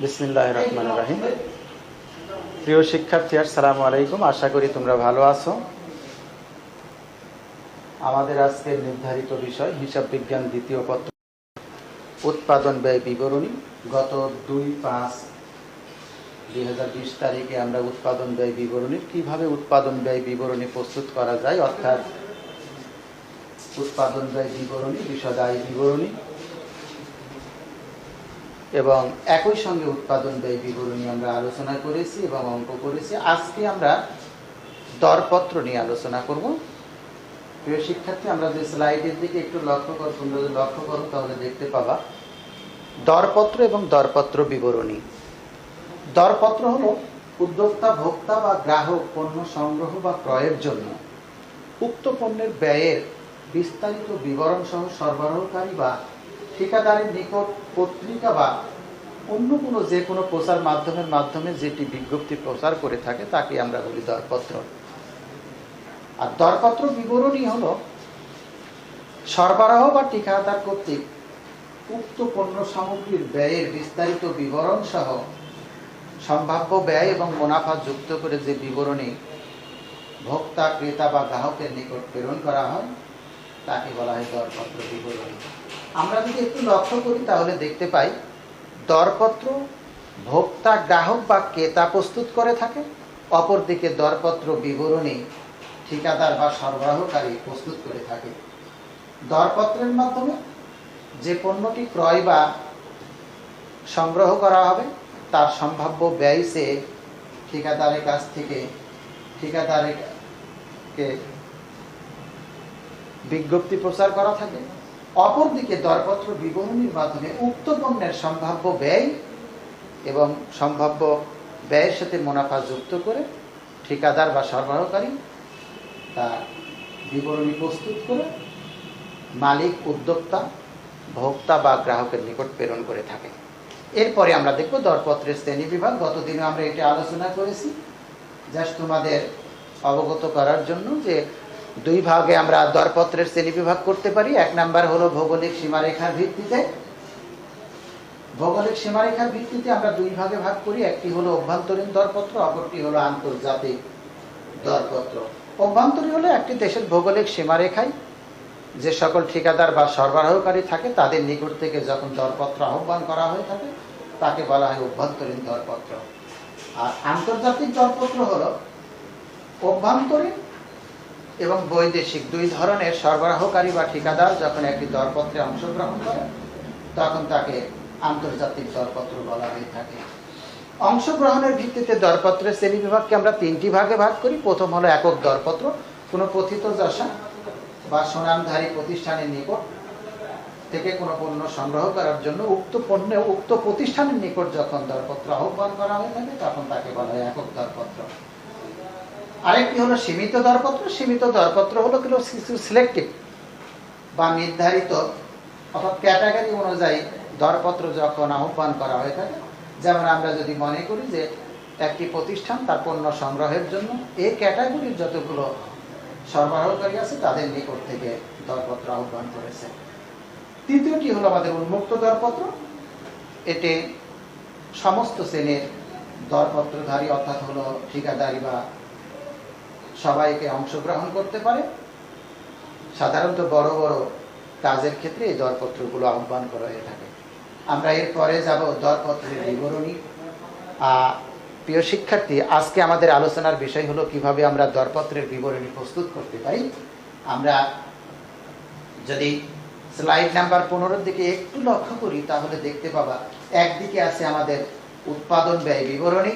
বিসমিল্লাহির রহমানির রহিম। প্রিয় শিক্ষার্থী, আসসালামু আলাইকুম। আশা করি তোমরা ভালো আছো। আমাদের আজকের নির্ধারিত বিষয় হিসাব বিজ্ঞান দ্বিতীয় পত্র, উৎপাদন ব্যয় বিবরণী। গত 2/5/2020 তারিখে আমরা উৎপাদন ব্যয় বিবরণী, কিভাবে উৎপাদন ব্যয় বিবরণী প্রস্তুত করা যায়, অর্থাৎ উৎপাদন ব্যয় বিবরণী, বিষয় বিবরণী এবং একই সঙ্গে উৎপাদন ব্যয় বিবরণী আমরা আলোচনা করেছি এবং অঙ্ক করেছি। আজকে আমরা দরপত্র নিয়ে আলোচনা করব। প্রিয় শিক্ষার্থী, আমরা যে স্লাইডের দিকে একটু লক্ষ্য করো, তোমরা যদি লক্ষ্য করো তাহলে দেখতে পাবা দরপত্র এবং দরপত্র বিবরণী। দরপত্র হলো উদ্যোক্তা, ভোক্তা বা গ্রাহক পণ্য সংগ্রহ বা ক্রয়ের জন্য উক্ত পণ্যের ব্যয়ের বিস্তারিত বিবরণ সহ সরবরাহকারী বা ঠিকাদারের নিকট পত্রিকা বা অন্য কোনো যে কোনো প্রচার মাধ্যমে যেটি বিজ্ঞপ্তি প্রচার করে থাকে তাকে আমরা বলি দরপত্র। আর দরপত্র বিবরণী হলো সরবরাহ বা ঠিকাদার কর্তৃক উক্ত পণ্য সামগ্রীর ব্যয়ের বিস্তারিত বিবরণ সহ সম্ভাব্য ব্যয় এবং মুনাফা যুক্ত করে যে বিবরণী ভোক্তা, ক্রেতা বা গ্রাহকের নিকট প্রেরণ করা হয় তাকে বলা হয় দরপত্র বিবরণী। আমরা যদি একটু লক্ষ্য করি তাহলে দেখতে পাই দরপত্র ভোক্তা, গ্রাহক বা ক্রেতা প্রস্তুত করে থাকে, অপরদিকে দরপত্র বিবরণী ঠিকাদার বা সরবরাহকারী প্রস্তুত করে থাকে। দরপত্রের মাধ্যমে যে পণ্যটি ক্রয় বা সংগ্রহ করা হবে তার সম্ভাব্য ব্যয় সে ঠিকাদারের কাছ থেকে ঠিকাদারকে বিজ্ঞপ্তি প্রচার করা থাকে। অপরদিকে দরপত্র বিবরণীর মাধ্যমে উক্ত পণ্যের সম্ভাব্য ব্যয় এবং সম্ভাব্য ব্যয়ের সাথে মুনাফা যুক্ত করে ঠিকাদার বা সরবরাহকারী তার বিবরণী প্রস্তুত করে মালিক, উদ্যোক্তা, ভোক্তা বা গ্রাহকের নিকট প্রেরণ করে থাকে। এরপরে আমরা দেখব দরপত্রের শ্রেণী বিভাগ। গতদিনে আমরা এটা আলোচনা করেছি, জাস্ট তোমাদের অবগত করার জন্য যে দুই ভাগে আমরা দরপত্রের শ্রেণী বিভাগ করতে পারি। এক নাম্বার হলো ভৌগোলিক সীমারেখার ভিত্তিতে। ভৌগোলিক সীমারেখার ভিত্তিতে আমরা দুই ভাগে ভাগ করি, একটি হলো অভ্যন্তরীণ দরপত্র, অপরটি হলো আন্তর্জাতিক দরপত্র। অভ্যন্তরীণ হলো একটি দেশের ভৌগোলিক সীমারেখায় যে সকল ঠিকাদার বা সরবরাহকারী থাকে তাদের নিকট থেকে যখন দরপত্র আহ্বান করা হয়ে থাকে তাকে বলা হয় অভ্যন্তরীণ দরপত্র। আর আন্তর্জাতিক দরপত্র হলো অভ্যন্তরীণ এবং বৈদেশিক দুই ধরনের সরবরাহকারী বা ঠিকাদার যখন একটি দরপত্রে অংশগ্রহণ করে তখন তাকে আন্তর্জাতিক দরপত্র বলা হয়ে থাকে। অংশগ্রহণের ভিত্তিতে দরপত্রের শ্রেণী বিভাগকে আমরা তিনটি ভাগে ভাগ করি। প্রথম হলো একক দরপত্র। কোনো প্রথিতযশা বা সুনামধারী প্রতিষ্ঠানের নিকট থেকে কোনো পণ্য সংগ্রহ করার জন্য উক্ত পণ্যে উক্ত প্রতিষ্ঠানের নিকট যখন দরপত্র আহ্বান করা হয়ে থাকে তখন তাকে বলা হয় একক দরপত্র। আরেকটি হলো সীমিত দরপত্র। সীমিত দরপত্র হলো কিছু সিলেক্টিভ বা নির্ধারিত অর্থাৎ ক্যাটাগরি অনুযায়ী দরপত্র যখন আহ্বান করা হয়ে থাকে। যেমন আমরা যদি মনে করি যে একটি প্রতিষ্ঠান তার পণ্য সংগ্রহের জন্য এই ক্যাটাগরির যতগুলো সরবরাহকারী আছে তাদের নিকট থেকে দরপত্র আহ্বান করেছে। তৃতীয়টি হলো আমাদের উন্মুক্ত দরপত্র। এতে সমস্ত শ্রেণীর দরপত্রধারী অর্থাৎ হলো ঠিকাদারি বা সবাইকে অংশগ্রহণ করতে পারে। সাধারণত বড় বড় কাজের ক্ষেত্রে এই দরপত্রগুলো আহ্বান করা হয়ে থাকে। আমরা এরপরে যাব দরপত্রের বিবরণী। প্রিয় শিক্ষার্থী, আজকে আমাদের আলোচনার বিষয় হলো কিভাবে আমরা দরপত্রের বিবরণী প্রস্তুত করতে পারি। আমরা যদি স্লাইড নাম্বার 15 দিকে একটু লক্ষ্য করি তাহলে দেখতে পাবা একদিকে আছে আমাদের উৎপাদন ব্যয় বিবরণী,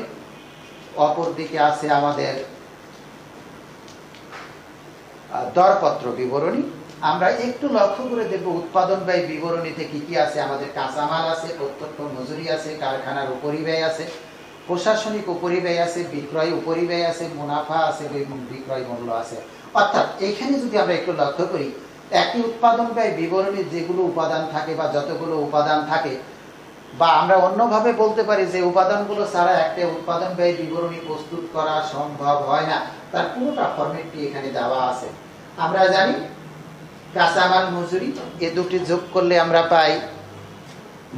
অপর দিকে আছে আমাদের দরপত্র বিবরণী। আমরা একটু লক্ষ্য করে দেখব উৎপাদন ব্যয় বিবরণীতে কি কি আছে। আমাদের কাঁচামাল আছে, প্রত্যক্ষ মজুরি আছে, কারখানার উপরিব্যয় আছে, প্রশাসনিক উপরিব্যয় আছে, বিক্রয় উপরিব্যয় আছে, মুনাফা আছে এবং বিক্রয় মূল্য আছে। অর্থাৎ এখানে যদি আমরা একটু লক্ষ্য করি একটি উৎপাদন ব্যয় বিবরণীর যেগুলো উপাদান থাকে বা যতগুলো উপাদান থাকে, বা আমরা অন্যভাবে বলতে পারি যে উপাদানগুলো ছাড়া একটা উৎপাদন ব্যয় বিবরণী প্রস্তুত করা সম্ভব হয় না, তার পুরোটা ফরম্যাটটি এখানে দেওয়া আছে। আমরা জানি কাঁচামাল, মজুরি এ দুটি যোগ করলে আমরা পাই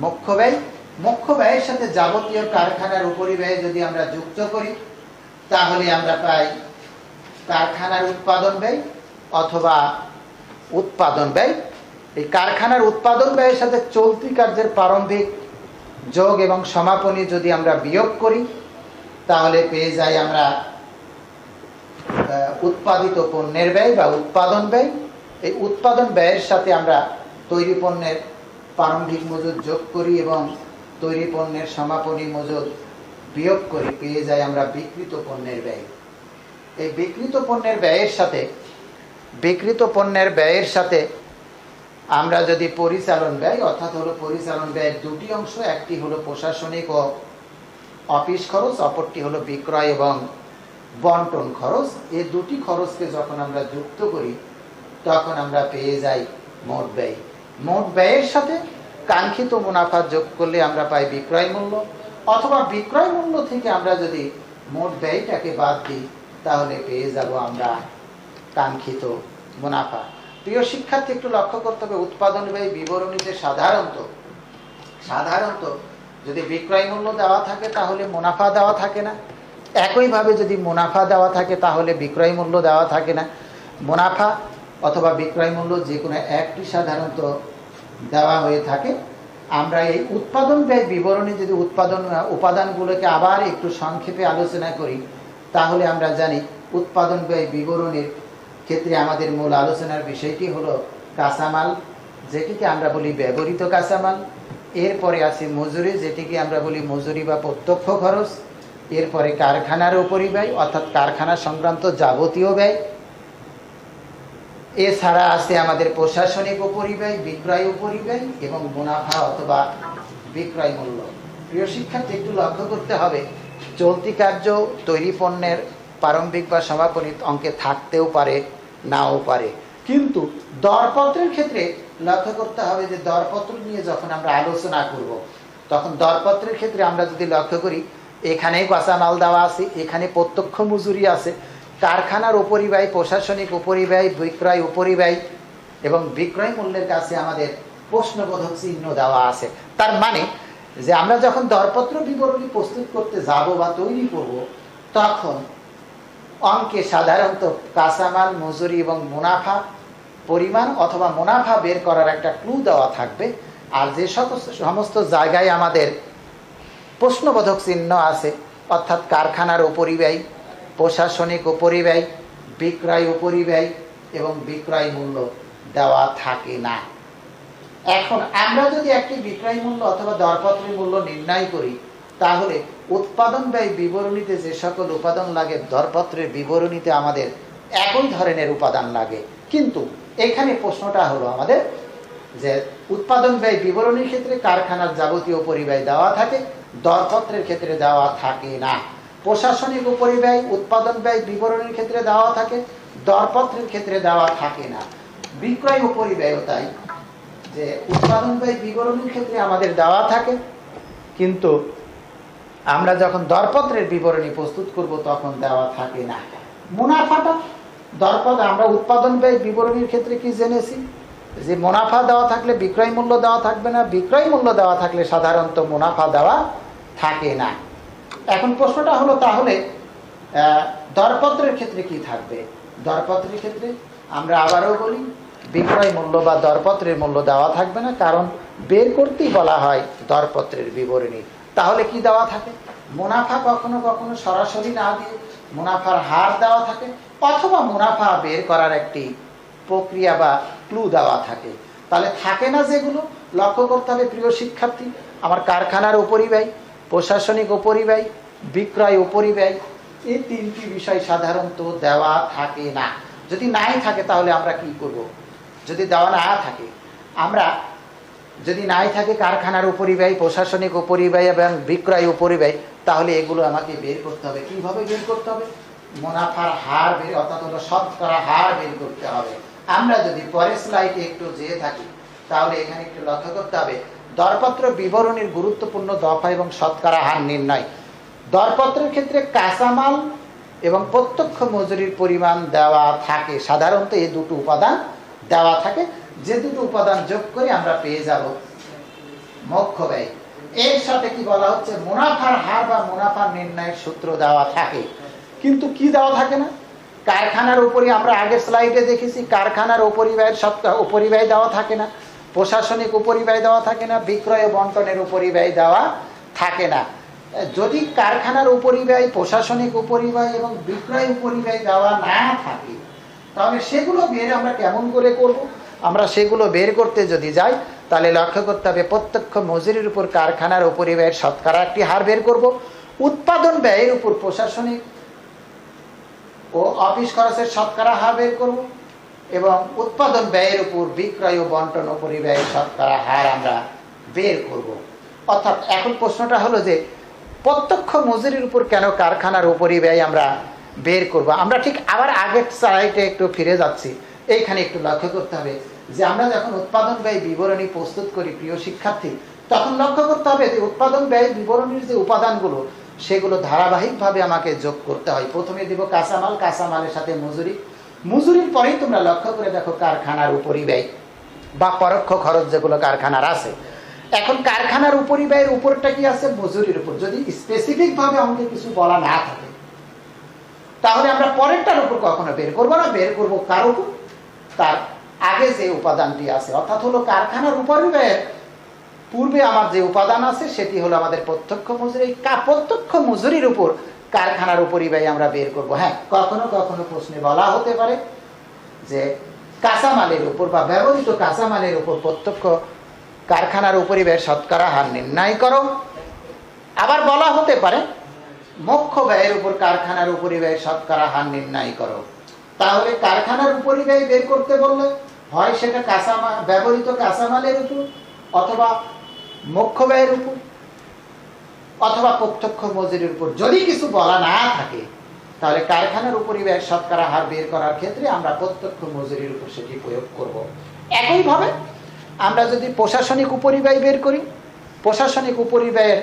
মুখ্য ব্যয়, মুখ্য ব্যয়ের সাথে যাবতীয় কারখানার উপরিব্যয় যদি আমরা যুক্ত করি তাহলে আমরা পাই কারখানার উৎপাদন ব্যয় অথবা উৎপাদন ব্যয়। এই কারখানার উৎপাদন ব্যয়ের সাথে চলতি কার্যের প্রারম্ভিক যোগ এবং সমাপনী যদি আমরা বিয়োগ করি তাহলে পেয়ে যাই আমরা উৎপাদিত পণ্যের ব্যয় বা উৎপাদন ব্যয়। এই উৎপাদন ব্যয়ের সাথে আমরা তৈরি পণ্যের প্রারম্ভিক মজুদ যোগ করি এবং তৈরি পণ্যের সমাপনী মজুদ বিয়োগ করি, পেয়ে যাই আমরা বিক্রিত পণ্যের ব্যয়। এই বিক্রিত পণ্যের ব্যয়ের সাথে আমরা যদি পরিচালন ব্যয় অর্থাৎ হলো পরিচালন ব্যয়ের দুটি অংশ, একটি হলো প্রশাসনিক ও অফিস খরচ, অপরটি হলো বিক্রয় এবং বন্টন খরচ। এই দুটি খরচকে যখন আমরা যুক্ত করি তখন আমরা পেয়ে যাই মোট ব্যয়। মোট ব্যয়ের সাথে কাঙ্ক্ষিত মুনাফা যোগ করলে আমরা পাই বিক্রয় মূল্য, অথবা বিক্রয় মূল্য থেকে আমরা যদি মোট ব্যয়টাকে বাদ দিই তাহলে পেয়ে যাব আমরা কাঙ্ক্ষিত মুনাফা। প্রিয় শিক্ষার্থী, একটু লক্ষ্য করতে হবে উৎপাদন ব্যয় বিবরণীতে সাধারণত যদি বিক্রয় মূল্য দেওয়া থাকে তাহলে মুনাফা দেওয়া থাকে না। একইভাবে যদি মুনাফা দেওয়া থাকে তাহলে বিক্রয় মূল্য দেওয়া থাকে না। মুনাফা অথবা বিক্রয় মূল্য যে কোনো একটি সাধারণত দেওয়া হয়ে থাকে। আমরা এই উৎপাদন ব্যয় বিবরণী যদি উৎপাদন উপাদানগুলোকে আবার একটু সংক্ষেপে আলোচনা করি তাহলে আমরা জানি উৎপাদন ব্যয় বিবরণীর ক্ষেত্রে আমাদের মূল আলোচনার বিষয়টি হলো কাঁচামাল, যেটিকে আমরা বলি ব্যবহৃত কাঁচামাল। এরপরে আছে মজুরি, যেটিকে আমরা বলি মজুরি বা প্রত্যক্ষ খরচ। এরপরে কারখানার উপরিব্যয় অর্থাৎ কারখানা সংক্রান্ত যাবতীয় ব্যয়। এছাড়া আছে আমাদের প্রশাসনিক উপরিব্যয়, বিক্রয় উপরিব্যয় এবং মুনাফা অথবা বিক্রয় মূল্য। প্রিয় শিক্ষার্থী, একটু লক্ষ্য করতে হবে চলতি কার্য তৈরি পণ্যের প্রারম্ভিক বা সমাপনী অঙ্কে থাকতেও পারে, নাও পারে। কিন্তু দরপত্রের ক্ষেত্রে লক্ষ্য করতে হবে যে দরপত্র নিয়ে যখন আমরা আলোচনা করব তখন দরপত্রের ক্ষেত্রে আমরা যদি লক্ষ্য করি এখানেই কাঁচামাল দেওয়া আছে, এখানে প্রত্যক্ষ মজুরি আছে, কারখানার উপরিব্যয়, প্রশাসনিক উপরিব্যয়, বিক্রয় উপরিব্যয় এবং বিক্রয় মূল্যের কাছে আমাদের প্রশ্নবোধক চিহ্ন দেওয়া আছে। তার মানে যে আমরা যখন দরপত্র বিবরণী প্রস্তুত করতে যাব বা তৈরি করব তখন অঙ্কে সাধারণত কাঁচামাল, মজুরি এবং মুনাফা পরিমাণ অথবা মুনাফা বের করার একটা ক্লু দেওয়া থাকবে। আর যে সমস্ত জায়গায় আমাদের প্রশ্নবোধক চিহ্ন আছে অর্থাৎ কারখানার উপরিব্যয়, প্রশাসনিক উপরিব্যয়, বিক্রয় উপরিব্যয় এবং বিক্রয় মূল্য দেওয়া থাকে না। এখন আমরা যদি একটি বিক্রয় মূল্য অথবা দরপত্রের মূল্য নির্ণয় করি তাহলে উৎপাদন ব্যয় বিবরণীতে যে সকল উপাদান লাগে দরপত্রের বিবরণীতে আমাদের একই ধরনের উপাদান লাগে। কিন্তু এখানে প্রশ্নটা হলো আমাদের যে উৎপাদন ব্যয় বিবরণীর ক্ষেত্রে কারখানার যাবতীয় পরিব্যয় দেওয়া থাকে, দরপত্রের ক্ষেত্রে দেওয়া থাকে না। প্রশাসনিক উপরিব্যয় উৎপাদন ব্যয় বিবরণীর ক্ষেত্রে দেওয়া থাকে, দরপত্রের ক্ষেত্রে দেওয়া থাকে না। বিক্রয় উপরিব্যয়ও তাই, যে উৎপাদন ব্যয় বিবরণীর ক্ষেত্রে আমাদের দেওয়া থাকে কিন্তু আমরা যখন দরপত্রের বিবরণী প্রস্তুত করব তখন দেওয়া থাকে না। মুনাফাটা আমরা উৎপাদন ব্যয় বিবরণীর ক্ষেত্রে কি জেনেছি যে মুনাফা দেওয়া থাকলে বিক্রয় মূল্য দেওয়া থাকবে না, বিক্রয় মূল্য দেওয়া থাকলে সাধারণত মুনাফা দেওয়া থাকে না। এখন প্রশ্নটা হলো তাহলে দরপত্রের ক্ষেত্রে কি থাকবে? দরপত্রের ক্ষেত্রে আমরা আবারও বলি বিক্রয় মূল্য বা দরপত্রের মূল্য দেওয়া থাকবে না, কারণ বের করতেই বলা হয় দরপত্রের বিবরণী। তাহলে কি দেওয়া থাকে? মুনাফা কখনো কখনো সরাসরি না দিয়ে মুনাফার হার দেওয়া থাকে অথবা মুনাফা বের করার একটি প্রক্রিয়া বা ক্লু দেওয়া থাকে। তাহলে থাকে না যেগুলো লক্ষ্য করতে হবে প্রিয় শিক্ষার্থী, আমার কারখানার উপরিব্যয়, প্রশাসনিক উপরিব্যয়, বিক্রয় উপরিব্যয়, এই তিনটি বিষয় সাধারণত দেওয়া থাকে না। যদি নাই থাকে তাহলে আমরা কি করব? যদি দেওয়া না থাকে, যদি নাই থাকে কারখানার উপরিব্যয়, প্রশাসনিক উপরিব্যয় এবং বিক্রয় উপরিব্যয়, তাহলে এগুলো আমাকে বের করতে হবে। কিভাবে বের করতে হবে? মুনাফার হার বের অর্থাৎ হলো শতকরা হার বের করতে হবে। আমরা যদি পরের স্লাইডে একটু যেয়ে থাকি তাহলে এখানে একটু লক্ষ্য করতে হবে দরপত্র বিবরণীর গুরুত্বপূর্ণ দফা এবং শতকরা হার নির্ণয়। দরপত্রের ক্ষেত্রে কাঁচামাল এবং প্রত্যক্ষ মজুরির পরিমাণ দেওয়া থাকে, সাধারণত এই দুটো উপাদান দেওয়া থাকে। যে দুটো উপাদান যোগ করে আমরা পেয়ে যাব মুখ্য ব্যয়। এর সাথে কি বলা হচ্ছে, মুনাফার হার বা মুনাফার নির্ণয়ের সূত্র দেওয়া থাকে। কিন্তু কি দেওয়া থাকে না, কারখানার উপরই আমরা আগের স্লাইডে দেখেছি, কারখানার উপরিব্যয়ের উপরিব্যয় দেওয়া থাকে না, প্রশাসনিক উপরিব্যয় দেওয়া থাকে না, বিক্রয় ও বন্টনের উপরিব্যয় দেওয়া থাকে না। যদি কারখানার উপরিব্যয়, প্রশাসনিক উপরিব্যয় এবং বিক্রয় উপরিব্যয় দেওয়া না থাকে, তাহলে সেগুলো বের আমরা কেমন করে করব? আমরা সেগুলো বের করতে যদি যাই, তাহলে লক্ষ্য করতে হবে প্রত্যক্ষ মজুরির উপর কারখানার উপরিব্যয়ের শতকরা একটি হার বের করব, উৎপাদন ব্যয়ের উপর প্রশাসনিক ও অফিস খরচের শতকরা হার বের করব, এবং উৎপাদন ব্যয়ের উপর বিক্রয় ও বন্টন উপরিব্যয়ের শতকরা হার আমরা বের করব। অর্থাৎ এখন প্রশ্নটা হলো যে প্রত্যক্ষ মজুরির উপর কেন কারখানার উপরিব্যয় আমরা বের করব? আমরা ঠিক আবার আগের স্লাইডে একটু ফিরে যাচ্ছি। এইখানে একটু লক্ষ্য করতে হবে যে আমরা যখন উৎপাদন ব্যয় বিবরণী প্রস্তুত করি প্রিয় শিক্ষার্থী, তখন লক্ষ্য করতে হবে যে উৎপাদন ব্যয় বিবরণীর যে উপাদানগুলো, সেগুলো ধারাবাহিকভাবে আমাকে যোগ করতে হয়। প্রথমে দেব কাঁচামাল, কাঁচামালের সাথে মজুরি, মজুরির পরেই তোমরা লক্ষ্য করে দেখো কারখানার উপরিব্যয় বা পরোক্ষ খরচ যেগুলো কারখানার আছে। এখন কারখানার উপরিব্যয়ের উপরটা কি আছে, মজুরির উপর। যদি স্পেসিফিক ভাবে অঙ্কে কিছু বলা না থাকে, তাহলে আমরা পরেরটার উপর কখনো বের করবো না, বের করবো কার উপর, তার আগে যে উপাদানটি আছে। অর্থাৎ হলো কারখানার উপরিব্যয়ের পূর্বে আমার যে উপাদান আছে সেটি হলো আমাদের প্রত্যক্ষ মজুরি। প্রত্যক্ষ মজুরির উপর কারখানার উপরিব্যয় আমরা বের করব। হ্যাঁ, কখনো কখনো প্রশ্নে বলা হতে পারে যে কাঁচামালের উপর বা ব্যবহৃত কাঁচামালের উপর প্রত্যক্ষ কারখানার উপরিব্যয়ের শতকরা হার নির্ণয় করো। আবার বলা হতে পারে মুখ্য ব্যয়ের উপর কারখানার উপরিব্যয়ের শতকরা হার নির্ণয় করো। তাহলে কারখানার উপরিব্যয় বের করতে বললে হয় সেটা কাঁচামাল, ব্যবহৃত কাঁচামালের উপর, অথবা মুখ্য ব্যয়ের উপর, অথবা প্রত্যক্ষ মজুরির উপর। যদি কিছু বলা না থাকে, তাহলে কারখানার উপরিব্যয়ের শতকরা হার বের করার ক্ষেত্রে আমরা প্রত্যক্ষ মজুরির উপর সেটি প্রয়োগ করব। একইভাবে আমরা যদি প্রশাসনিক উপরিব্যয় বের করি, প্রশাসনিক উপরিব্যয়ের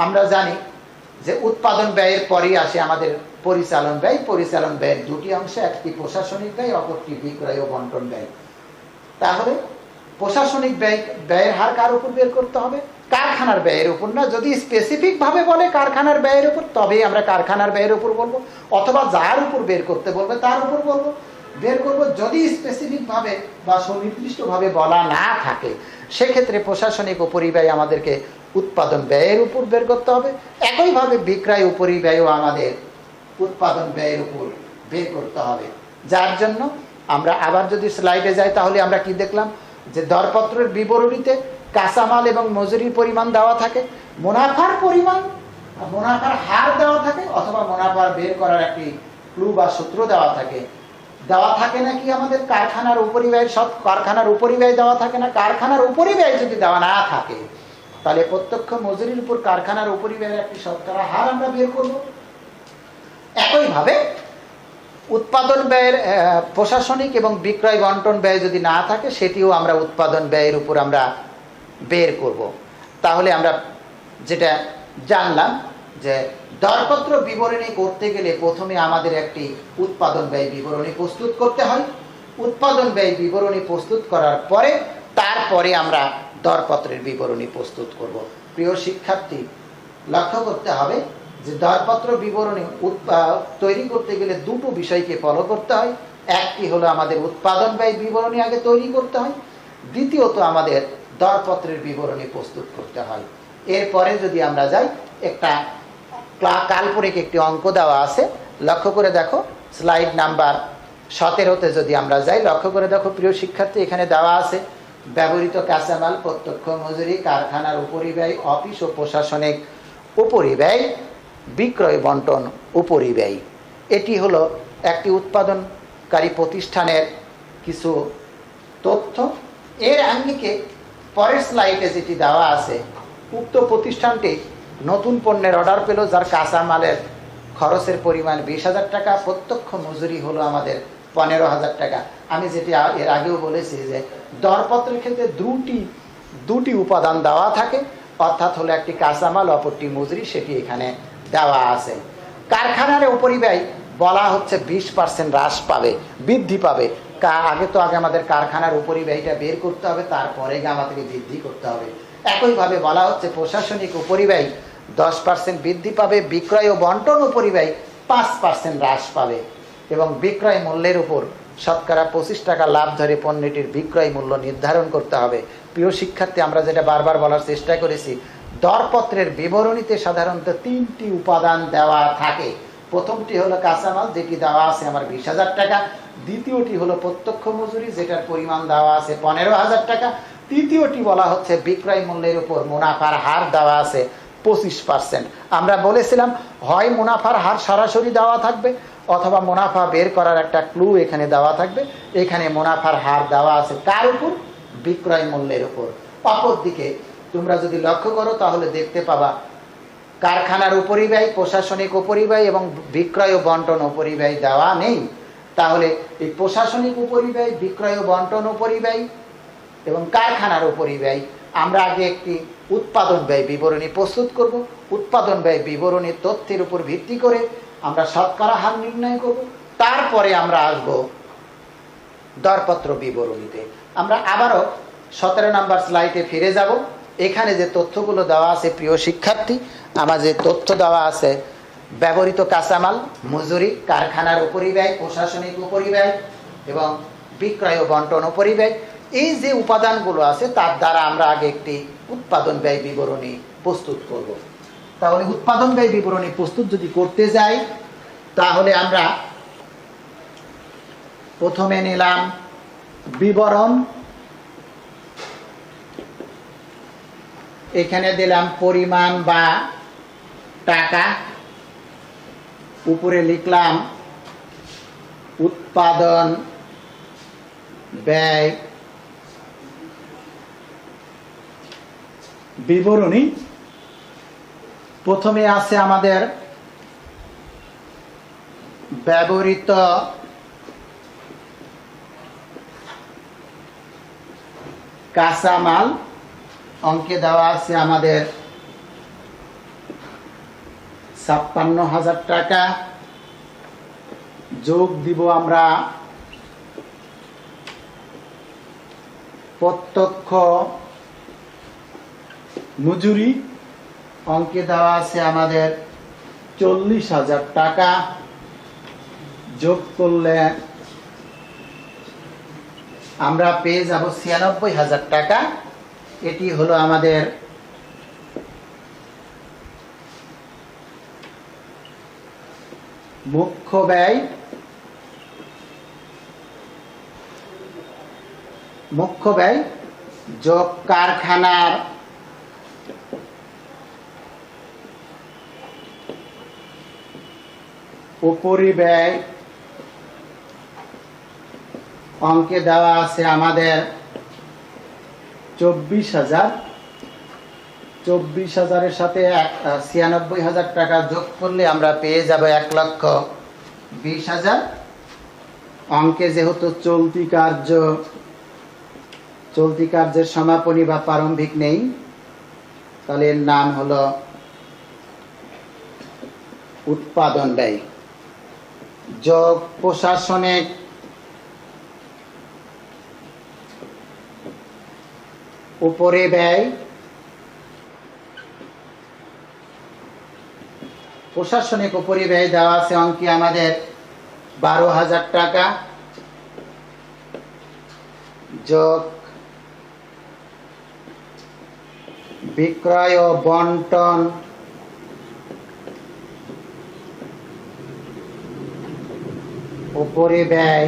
আমরা জানি যে উৎপাদন ব্যয়ের পরেই আসে আমাদের পরিচালন ব্যয়। পরিচালন ব্যয়ের দুটি অংশ, একটি প্রশাসনিক ব্যয়, অপরটি বিক্রয় ও বন্টন ব্যয়। তাহলে প্রশাসনিক ব্যয়ের হার কার উপর বের করতে হবে? কারখানার ব্যয়ের উপর না। যদি স্পেসিফিক ভাবে বলে কারখানার ব্যয়ের উপর, তবেই আমরা কারখানার ব্যয়ের উপর বলবো, অথবা যার উপর বের করতে বলবে তার উপর বলবো, বের করব। যদি স্পেসিফিক ভাবে বা সুনির্দিষ্ট ভাবে বলা না থাকে, সেক্ষেত্রে প্রশাসনিক উপরিব্যয় আমাদেরকে উৎপাদন ব্যয়ের উপর বের করতে হবে। একইভাবে বিক্রয় উপরিব্যয়ও আমাদের উৎপাদন ব্যয়ের উপর বের করতে হবে। যার জন্য আমরা আবার যদি স্লাইডে যাই, তাহলে আমরা কি দেখলাম যে দরপত্রের বিবরণীতে কাঁচামাল এবং মজুরির পরিমাণ দেওয়া থাকে, মুনাফার পরিমাণ, মুনাফার হার দেওয়া থাকে, অথবা মুনাফার বের করার একটি ক্লু বা সূত্র দেওয়া থাকে। দেওয়া থাকে নাকি আমাদের কারখানার উপরিব্যয়, সব কারখানার উপরিব্যয় দেওয়া থাকে না। কারখানার উপরিব্যয় যদি দেওয়া না থাকে, তাহলে প্রত্যক্ষ মজুরির উপর কারখানার উপরিব্যয়ের একটি শতকরা হার আমরা বের করব। একইভাবে উৎপাদন ব্যয়ের প্রশাসনিক এবং বিক্রয় বন্টন ব্যয় যদি না থাকে, সেটিও আমরা উৎপাদন ব্যয়ের উপর আমরা বের করব। তাহলে আমরা যেটা জানলাম যে দরপত্র বিবরণী করতে গেলে প্রথমে আমাদের একটি উৎপাদন ব্যয় বিবরণী প্রস্তুত করতে হয়। উৎপাদন ব্যয় বিবরণী প্রস্তুত করার পরে তারপরে আমরা দরপত্রের বিবরণী প্রস্তুত করব। প্রিয় শিক্ষার্থী, লক্ষ্য করতে হবে যে দরপত্র বিবরণী তৈরি করতে গেলে দুটো বিষয়কে ফলো করতে হয়। একটি হলো আমাদের উৎপাদন ব্যয় বিবরণী আগে তৈরি করতে হয়, দ্বিতীয়ত আমাদের দরপত্রের বিবরণী প্রস্তুত করতে হয়। এরপরে যদি আমরা যাই, একটা কাল্পনিক একটি অঙ্ক দেওয়া আছে, লক্ষ্য করে দেখো স্লাইড নাম্বার 17-তে যদি আমরা যাই, লক্ষ্য করে দেখো প্রিয় শিক্ষার্থী, এখানে দেওয়া আছে ব্যবহৃত কাঁচামাল, প্রত্যক্ষ মজুরি, কারখানার উপরিব্যয়, অফিস ও প্রশাসনিক উপরিব্যয়, বিক্রয় বন্টন উপরিব্যয়। এটি হলো একটি উৎপাদনকারী প্রতিষ্ঠানের কিছু তথ্য। এর আঙ্গিকে পরের স্লাইডে যেটি দেওয়া আছে, উক্ত প্রতিষ্ঠানটি নতুন পণ্যের অর্ডার পেল, যার কাঁচামালের খরচের পরিমাণ 20,000 টাকা, প্রত্যক্ষ মজুরি হলো আমাদের 15,000 টাকা। আমি যেটি এর আগেও বলেছি যে দরপত্রের ক্ষেত্রে দুটি উপাদান দেওয়া থাকে, অর্থাৎ হলো একটি কাঁচামাল, অপরটি মজুরি, সেটি এখানে দেওয়া আছে। কারখানার উপরিব্যয় বলা হচ্ছে 20% হ্রাস পাবে, বৃদ্ধি পাবে। আগে আমাদের কারখানার উপরিব্যয়টা বের করতে হবে, তারপরে আমাদেরকে বৃদ্ধি করতে হবে। একইভাবে বলা হচ্ছে প্রশাসনিক উপরিব্যয় 10% বৃদ্ধি পাবে, বিক্রয় ও বন্টন উপরিব্যয় 5% হ্রাস পাবে এবং বিক্রয় মূল্যের উপর শতকরা 25 টাকা লাভ ধরে পণ্যটির বিক্রয় মূল্য নির্ধারণ করতে হবে। প্রিয় শিক্ষার্থী, আমরা যেটা বারবার বলার চেষ্টা করেছি, দরপত্রের বিবরণীতে সাধারণত 3টি উপাদান দেওয়া থাকে। প্রথমটি হলো কাঁচামাল, যেটি দেওয়া আছে আমার 20,000 টাকা। দ্বিতীয়টি হলো প্রত্যক্ষ মজুরি, যেটার পরিমাণ দেওয়া আছে 15,000 টাকা। তৃতীয়টি বলা হচ্ছে বিক্রয় মূল্যের উপর মুনাফার হার দেওয়া আছে 25%। আমরা বলেছিলাম হয় মুনাফার হার সরাসরি দেওয়া থাকবে অথবা মুনাফা বের করার একটা ক্লু এখানে দেওয়া থাকবে। এখানে মুনাফার হার দেওয়া আছে কার উপর? বিক্রয় মূল্যের উপর। অপরদিকে তোমরা যদি লক্ষ্য করো তাহলে দেখতে পাবা কারখানার উপরিব্যয়, প্রশাসনিক উপরিব্যয় এবং বিক্রয় ও বন্টন উপরিব্যয় দেওয়া নেই। তাহলে এই প্রশাসনিক উপরিব্যয়, বিক্রয় ও বন্টন উপরিব্যয় এবং কারখানার উপরিব্যয় আমরা আগে একটি উৎপাদন ব্যয় বিবরণী প্রস্তুত করব। উৎপাদন ব্যয় বিবরণীর তথ্যের উপর ভিত্তি করে আমরা শতকরা হার নির্ণয় করব। তারপরে আমরা আসব দরপত্র বিবরণীতে। আমরা আবারও 17 নম্বর স্লাইডে ফিরে যাব। এখানে যে তথ্যগুলো দেওয়া আছে প্রিয় শিক্ষার্থী, আমার যে তথ্য দেওয়া আছে ব্যবহৃত কাঁচামাল, মজুরি, কারখানার উপরিব্যয়, প্রশাসনিক উপরিব্যয় এবং বিক্রয় ও বন্টন উপরিব্যয়, এই যে উপাদানগুলো আছে তার দ্বারা আমরা আগে একটি উৎপাদন ব্যয় বিবরণী প্রস্তুত করব। তাহলে উৎপাদন ব্যয় বিবরণী প্রস্তুত যদি করতে যাই তাহলে আমরা প্রথমে নিলাম বিবরণ, এখানে দিলাম পরিমাণ বা টাকা, উপরে লিখলাম উৎপাদন ব্যয় বিবরণী। প্রথমে আছে আমাদের ব্যবহৃত কাঁচামাল, অঙ্কে দেওয়া আছে আমাদের 56,000 টাকা। যোগ দিব আমরা প্রত্যক্ষ মজুরি, অঙ্কে দেওয়া আছে আমাদের 40,000 টাকা। যোগ করলে আমরা পেয়ে যাব 96,000 টাকা। এটি হলো আমাদের মুখ্য ব্যয়। মুখ্য ব্যয় যোগ কারখানার উপরিব্যয়, অঙ্কে দেওয়া আছে আমাদের 24,000। 24,000-এর সাথে 96,000 টাকা যোগ করলে আমরা পেয়ে যাব 1,20,000। অঙ্কে যেহেতু চলতি কার্যের সমাপনী বা প্রারম্ভিক নেই, তাহলে এর নাম হলো উৎপাদন ব্যয়। যোগ প্রশাসনিক উপরে ব্যয়, প্রশাসনিক উপরে ব্যয় দেওয়া আছে অঙ্কে আমাদের 12,000 টাকা। যোগ বিক্রয় ও বন্টন উপরে ব্যয়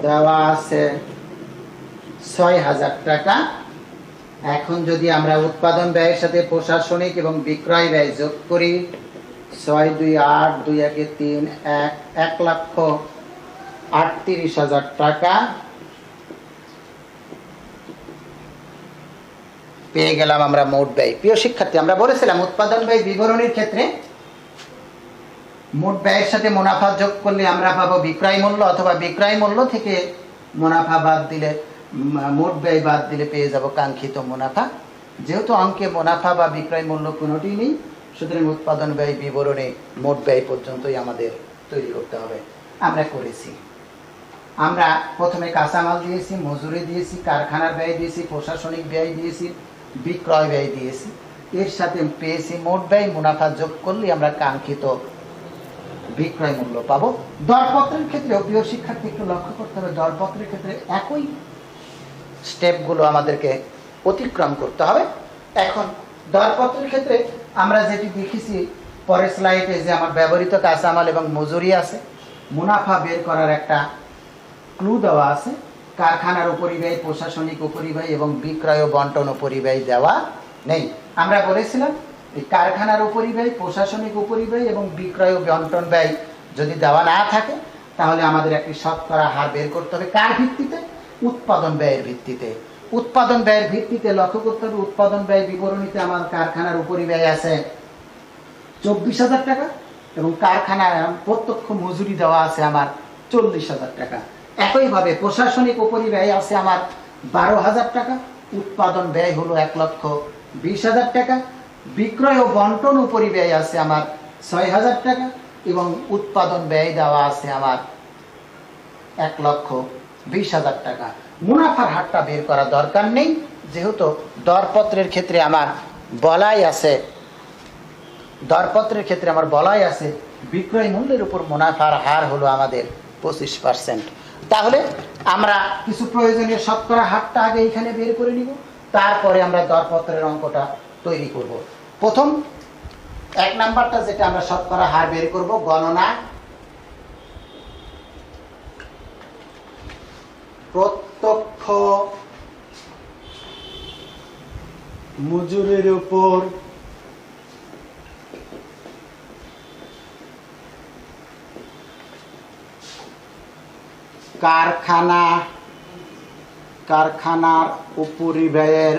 দেওয়া আছে 6,000 টাকা। এখন যদি আমরা উৎপাদন ব্যয়ের সাথে প্রশাসনিক এবং বিক্রয় ব্যয় যোগ করি, 6 2 8, 2 1 3, 1,38,000 টাকা পেয়ে গেলাম আমরা মোট ব্যয়। প্রিয় শিক্ষার্থী, আমরা বলেছিলাম উৎপাদন ব্যয় বিবরণীর ক্ষেত্রে মোট ব্যয়ের সাথে মুনাফা যোগ করলে আমরা পাবো বিক্রয় মূল্য, অথবা বিক্রয় মূল্য থেকে মুনাফা বাদ দিলে, মোট ব্যয় বাদ দিলে পেয়ে যাব কাঙ্ক্ষিত মুনাফা। যেহেতু অঙ্কে মুনাফা বা বিক্রয় মূল্য কোনোটি নেই, সুতরাং উৎপাদন ব্যয় বিবরণে মোট ব্যয় পর্যন্তই আমাদের তৈরি করতে হবে। আমরা করেছি। আমরা প্রথমে কাঁচামাল দিয়েছি, মজুরি দিয়েছি, কারখানার ব্যয় দিয়েছি, প্রশাসনিক ব্যয় দিয়েছি, বিক্রয় ব্যয় দিয়েছি, এর সাথে পেয়েছি মোট ব্যয়, মুনাফা যোগ করলে আমরা কাঙ্ক্ষিত বিক্রয় মূল্য পাবো। দরপত্রের ক্ষেত্রে প্রিয় শিক্ষার্থী একটু লক্ষ্য করতে হবে, দরপত্রের ক্ষেত্রে একই স্টেপগুলো আমাদেরকে অতিক্রম করতে হবে। এখন দরপত্রের ক্ষেত্রে আমরা যেটি দেখেছি পরের স্লাইডে, যে আমার ব্যবহৃত কাঁচামাল এবং মজুরি আছে, মুনাফা বের করার একটা ক্লু দেওয়া আছে, কারখানার উপরিব্যয়, প্রশাসনিক উপরিব্যয় এবং বিক্রয় ও বন্টন উপরিব্যয় দেওয়া নেই। আমরা বলেছিলাম এই কারখানার উপরিব্যয়, প্রশাসনিক উপরিব্যয় এবং বিক্রয় ও বন্টন ব্যয় যদি দেওয়া না থাকে তাহলে আমাদের একটি শতকরা হার বের করতে হবে। কার ভিত্তিতে? উৎপাদন ব্যয়ের ভিত্তিতে। উৎপাদন ব্যয়ের ভিত্তিতে লক্ষ্য করতে হবে, উৎপাদন ব্যয় বিবরণীতে আমার কারখানার উপরিব্যয় আছে 24,000 টাকা এবং কারখানার প্রত্যক্ষ মজুরি দেওয়া আছে আমার 40,000 টাকা। একইভাবে প্রশাসনিক উপরিব্যয় আছে আমার 12,000 টাকা, উৎপাদন ব্যয় হলো 1,20,000 টাকা, বিক্রয় ও বন্টন উপরিব্যয় আছে আমার 6,000 টাকা এবং উৎপাদন ব্যয় দেওয়া আছে আমার 1,20,000 টাকা। মুনাফার হারটা বের করা দরকার নেই, যেহেতু দরপত্রের ক্ষেত্রে আমার বলাই আছে বিক্রয় মূল্যের উপর মুনাফার হার হলো আমাদের 25%। তাহলে আমরা কিছু প্রয়োজনীয় শতকরা হারটা আগে এখানে বের করে নিব, তারপরে আমরা দরপত্রের অঙ্কটা তৈরি করব। প্রথম 1 নাম্বারটা যেটা আমরা শতকরা হার বের করব, গণনা প্রত্যক্ষ মজুরির উপর কারখানার উপরিব্যয়ের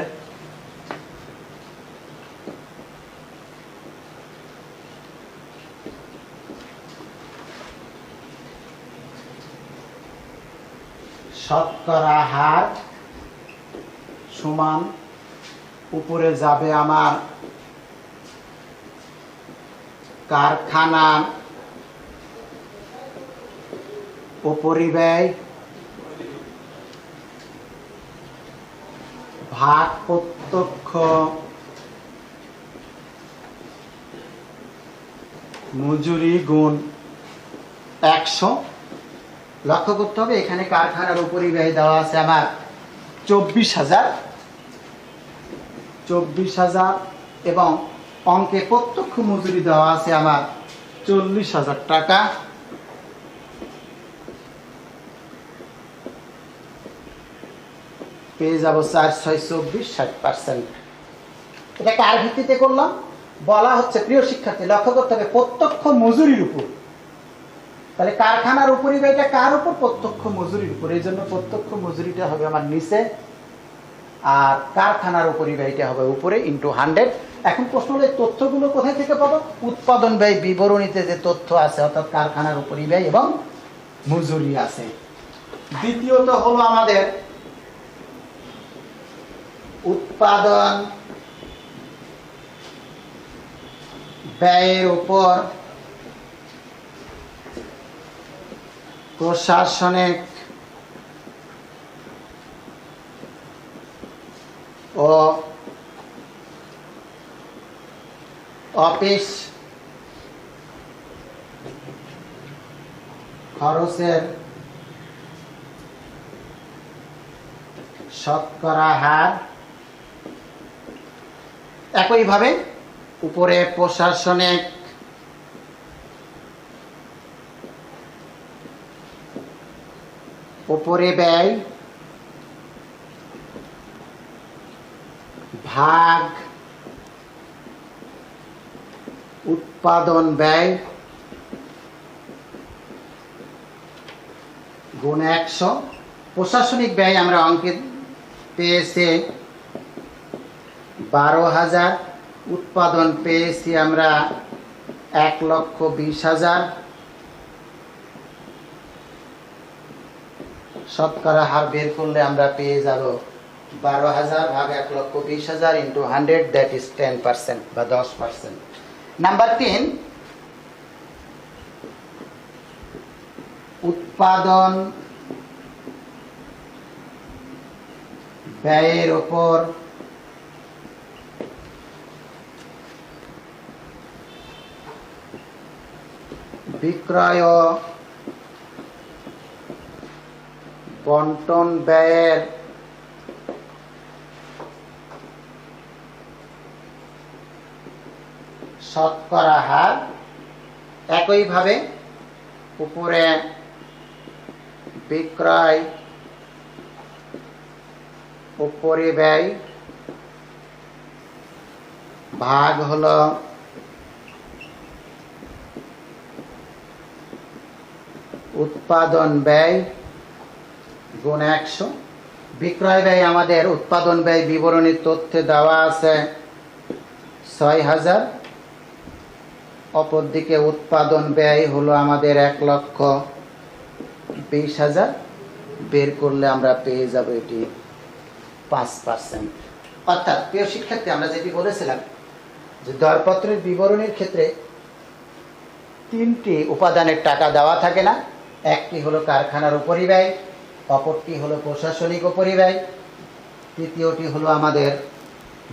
শতকরা হার সমান উপরে যাবে আমার কারখানার উপরিব্যয় ভাগ প্রত্যক্ষ মজুরি গুণ 100। লক্ষ্য করতে হবে এখানে কারখানার উপরিব্যয় দেওয়া আছে আমার 24,000 এবং অঙ্কে প্রত্যক্ষ মজুরি দেওয়া আছে আমার 40,000 টাকা। পেয়ে যাব 4, 6, 24, 60%। এটা কার ভিত্তিতে করলাম? বলা হচ্ছে প্রিয় শিক্ষার্থী লক্ষ্য করতে হবে প্রত্যক্ষ মজুরির উপর। তাহলে কারখানার উপরিব্যয়টা কার উপর? প্রত্যক্ষ মজুরির উপর। এই জন্য প্রত্যক্ষ মজুরিটা হবে আমার নিচে আর কারখানার উপরিব্যয়টা হবে উপরে ইনটু 100। এখন প্রশ্ন হলো তথ্যগুলো কোথায় থেকে পাবো? উৎপাদন ব্যয় বিবরণীতে যে তথ্য আছে, অর্থাৎ কারখানার উপরিব্যয় এবং মজুরি আছে। দ্বিতীয়ত হলো আমাদের উৎপাদন ব্যয়ের উপর প্রশাসনিক ও অফিস খরচের শতকরা হার। একইভাবে উপরে প্রশাসনিক উপরিব্যয় ভাগ উৎপাদন ব্যয় গুণ 100। প্রশাসনিক ব্যয় আমরা অঙ্কে পেয়েছি 12,000, উৎপাদন পেয়েছি আমরা 1,20,000। শতকরা হার বের করলে আমরা পেয়ে যাব 12,000 ভাগ 1,20,000 ইন্টু 100, দ্যাট ইজ 10% বা 10%। নাম্বার 3, উৎপাদন ব্যয়ের উপর বিক্রয় ও বন্টন ব্যয়ের শতকরা হার। একইভাবে উপরে বিক্রয় ও পরিব্যয় ভাগ হলো উৎপাদন ব্যয় গুণ 100। বিক্রয় ব্যয় আমাদের উৎপাদন ব্যয় বিবরণীর তথ্যে দেওয়া আছে 6000। অপরদিকে উৎপাদন ব্যয় হলো আমাদের 1,20,000। বের করলে আমরা পেয়ে যাব এটি 5%। অর্থাৎ প্রিয় শিক্ষার্থী, আমরা যেটি বলেছিলাম যে দরপত্রের বিবরণীর ক্ষেত্রে 3টি উপাদানের টাকা দেওয়া থাকে না। একটি হলো কারখানার উপরিব্যয়, অপরটি হলো প্রশাসনিক উপরিব্যয়, তৃতীয়টি হলো আমাদের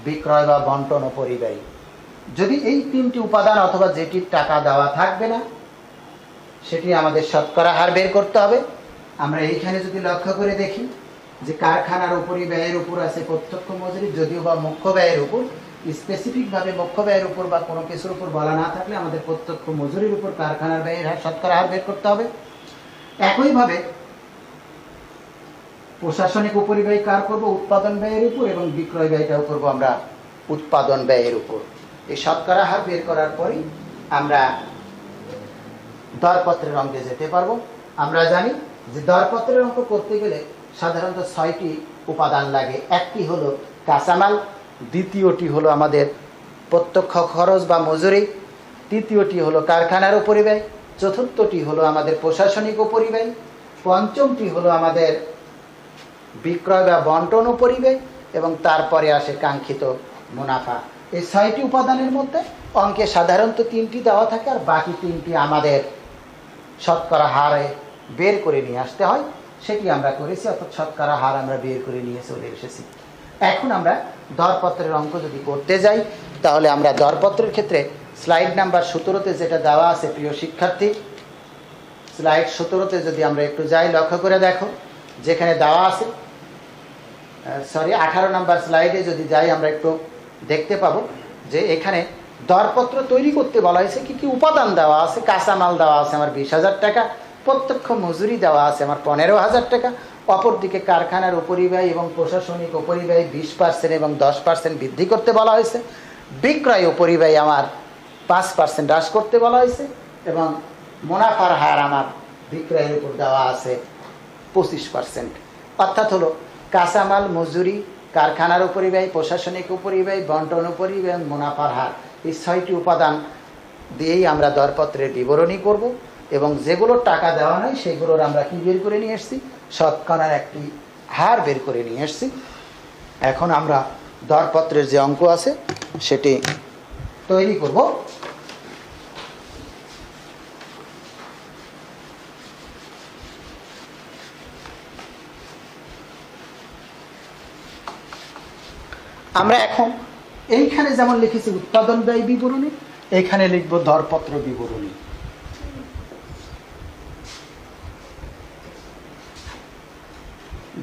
বিক্রয় বা বন্টন উপরিব্যয়। যদি এই 3টি উপাদান অথবা যেটির টাকা দেওয়া থাকবে না, সেটি আমাদের শতকরা হার বের করতে হবে। আমরা এইখানে যদি লক্ষ্য করে দেখি যে কারখানার উপরিব্যয়ের উপর আছে প্রত্যক্ষ মজুরি, যদিও বা মুখ্য ব্যয়ের উপর, স্পেসিফিকভাবে মুখ্য ব্যয়ের উপর বা কোনো কিছুর উপর বলা না থাকলে আমাদের প্রত্যক্ষ মজুরির উপর কারখানার ব্যয়ের হার শতকরা হার বের করতে হবে। একইভাবে প্রশাসনিক উপরিব্যয় কার করব? উৎপাদন ব্যয়ের উপর, এবং বিক্রয় ব্যয়টাও করব আমরা উৎপাদন ব্যয়ের উপর। এই শতকরা হার বের করার পরেই আমরা দরপত্রের অঙ্কে যেতে পারবো। আমরা জানি যে দরপত্রের অঙ্ক করতে গেলে সাধারণত 6টি উপাদান লাগে। একটি হলো কাঁচামাল, দ্বিতীয়টি হলো আমাদের প্রত্যক্ষ খরচ বা মজুরি, তৃতীয়টি হলো কারখানার উপরিব্যয়, চতুর্থটি হলো আমাদের প্রশাসনিক উপরিব্যয়, পঞ্চমটি হলো আমাদের বিক্রয় বা বন্টন উপরিব্যয়, এবং তারপরে আসে কাঙ্ক্ষিত মুনাফা। এই 6টি উপাদানের মধ্যে অঙ্কে সাধারণত 3টি দেওয়া থাকে, আর বাকি 3টি আমাদের শতকরা হারে বের করে নিয়ে আসতে হয়। সেটি আমরা করেছি, অর্থাৎ শতকরা হার আমরা বের করে নিয়ে চলে এসেছি। এখন আমরা দরপত্রের অঙ্ক যদি করতে যাই, তাহলে আমরা দরপত্রের ক্ষেত্রে স্লাইড নাম্বার 17তে যেটা দেওয়া আছে, প্রিয় শিক্ষার্থী, স্লাইড 17তে যদি আমরা একটু যাই, লক্ষ্য করে দেখো যেখানে দেওয়া আছে, 18 নাম্বার স্লাইডে যদি যাই, আমরা একটু দেখতে পাবো যে এখানে দরপত্র তৈরি করতে বলা হয়েছে কি কি উপাদান দেওয়া আছে। কাঁচামাল দেওয়া আছে আমার 20,000 টাকা, প্রত্যক্ষ মজুরি দেওয়া আছে আমার 15,000 টাকা, অপরদিকে কারখানার উপরিব্যয় এবং প্রশাসনিক উপরিব্যয় 20% এবং 10% বৃদ্ধি করতে বলা হয়েছে, বিক্রয় উপরিব্যয় আমার 5% হ্রাস করতে বলা হয়েছে, এবং মুনাফার হার আমার বিক্রয়ের উপর দেওয়া আছে 25%। অর্থাৎ হলো কাঁচামাল, মজুরি, কারখানার উপরিব্যয়, প্রশাসনিক উপরিব্যয়, বন্টন উপরিব্যয় এবং মুনাফার হার, এই 6টি উপাদান দিয়েই আমরা দরপত্রের বিবরণী করব। এবং যেগুলো টাকা দেওয়া নাই সেগুলোর আমরা কি বের করে নিয়ে এসেছি? শতকরার একটি হার বের করে নিয়ে এসেছি। এখন আমরা দরপত্রের যে অঙ্ক আছে সেটি তৈরি করব। আমরা এখন এইখানে যেমন লিখেছি উৎপাদন ব্যয় বিবরণী, এখানে লিখব দরপত্র বিবরণী।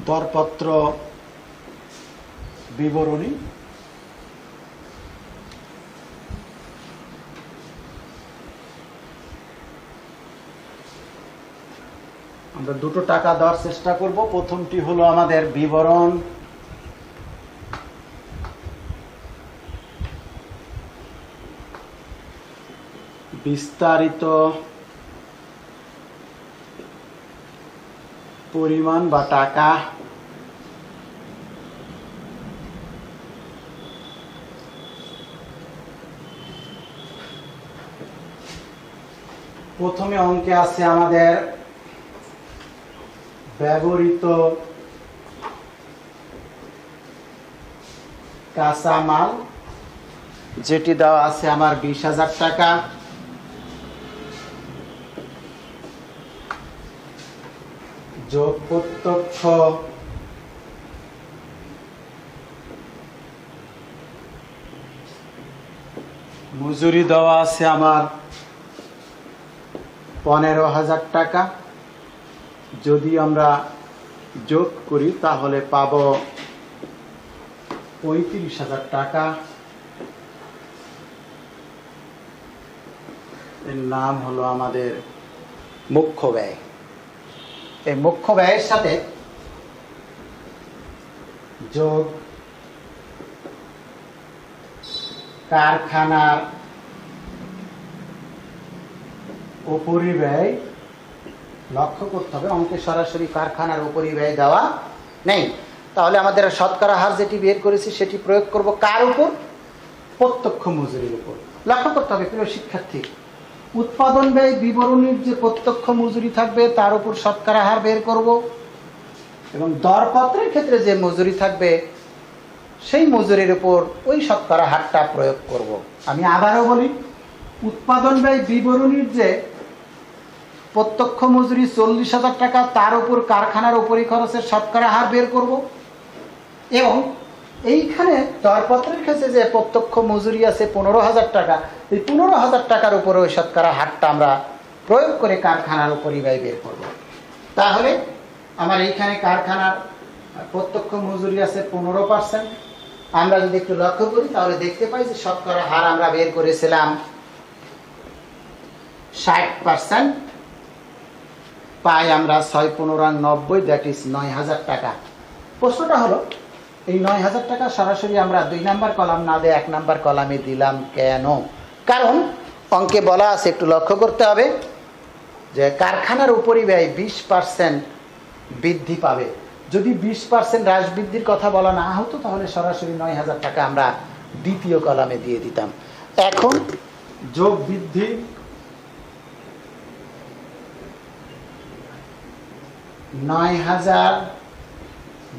দরপত্র বিবরণী আমরা দুটো টাকা দেওয়ার চেষ্টা করব। প্রথমটি হলো আমাদের বিবরণ, বিস্তারিত পরিমাণ বা টাকা, প্রথমে অঙ্কে আছে আমাদের ব্যবহৃত কাঁচামাল, যেটি দেওয়া আছে আমার 20,000 টাকা, যোগ প্রত্যক্ষ মজুরি দেওয়া আছে আমার 15,000 টাকা। যদি আমরা যোগ করি তাহলে পাব 35,000 টাকা। এর নাম হলো আমাদের মুখ্য ব্যয়। এই মুখ্য ব্যয়ের সাথে যোগ কারখানার উপরিব্যয়। লক্ষ্য করতে হবে অঙ্কে সরাসরি কারখানার উপরিব্যয় দেওয়া নেই। তাহলে আমাদের শতকরা হার যেটি বের করেছি সেটি প্রয়োগ করব কার উপর? প্রত্যক্ষ মজুরির উপর। লক্ষ্য করতে হবে প্রিয় শিক্ষার্থী, উৎপাদন ব্যয় বিবরণীর যে প্রত্যক্ষ মজুরি থাকবে তার উপর শতকরা হার বের করব, এবং দরপত্রের ক্ষেত্রে যে মজুরি থাকবে সেই মজুরির উপর ওই শতকরা হারটা প্রয়োগ করব। আমি আবারও বলি, উৎপাদন ব্যয় বিবরণীর যে প্রত্যক্ষ মজুরি 40,000 টাকা তার উপর কারখানার উপরি খরচের শতকরা হার বের করব, এবং এইখানে দরপত্রের ক্ষেত্রে যে প্রত্যক্ষ মজুরি আছে 15,000 টাকা, এই 15,000 টাকার উপর ওই শতকরা হারটা আমরা প্রয়োগ করে কারখানার উপরি ব্যয় বের করব। তাহলে আমার এইখানে কারখানার প্রত্যক্ষ মজুরি আছে 15%। আমরা যদি একটু লক্ষ্য করি তাহলে দেখতে পাই যে শতকরা হার আমরা বের করেছিলাম 60%। পাই আমরা 6×15 দ্যাট ইজ 9,000 টাকা। প্রশ্নটা হলো এই 9,000 টাকা সরাসরি আমরা 2 নাম্বার কলাম না দিয়ে 1 নাম্বার কলামে দিলাম কেন? কারণ অঙ্কে বলা আছে, একটু লক্ষ্য করতে হবে যে কারখানার উপরি ব্যয় 20% বৃদ্ধি পাবে। যদি 20% হ্রাস বৃদ্ধির কথা বলা না হতো তাহলে সরাসরি 9,000 টাকা আমরা দ্বিতীয় কলামে দিয়ে দিতাম। এখন যোগ বৃদ্ধি 9,000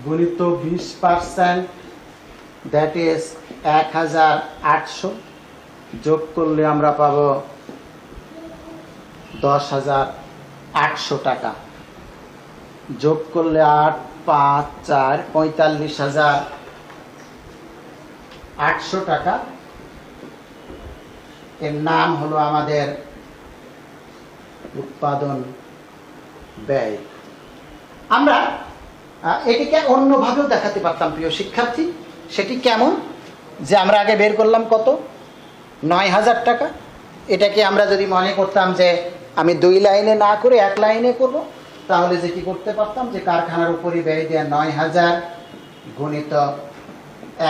গুণিত 20% দ্যাট ইজ 1,800। যোগ করলে আমরা পাবো 10,800 টাকা। যোগ করলে 8, 5, 4 45,800 টাকা। এর নাম হলো আমাদের উৎপাদন ব্যয়। আমরা এটিকে অন্যভাবেও দেখাতে পারতাম প্রিয় শিক্ষার্থী। সেটি কেমন? যে আমরা আগে বের করলাম কত? 9,000 টাকা। এটাকে আমরা যদি মনে করতাম যে আমি 2 লাইনে না করে 1 লাইনে করব, তাহলে যেটি করতে পারতাম যে কারখানার উপরই ব্যয় দেওয়া 9,000 গুণিত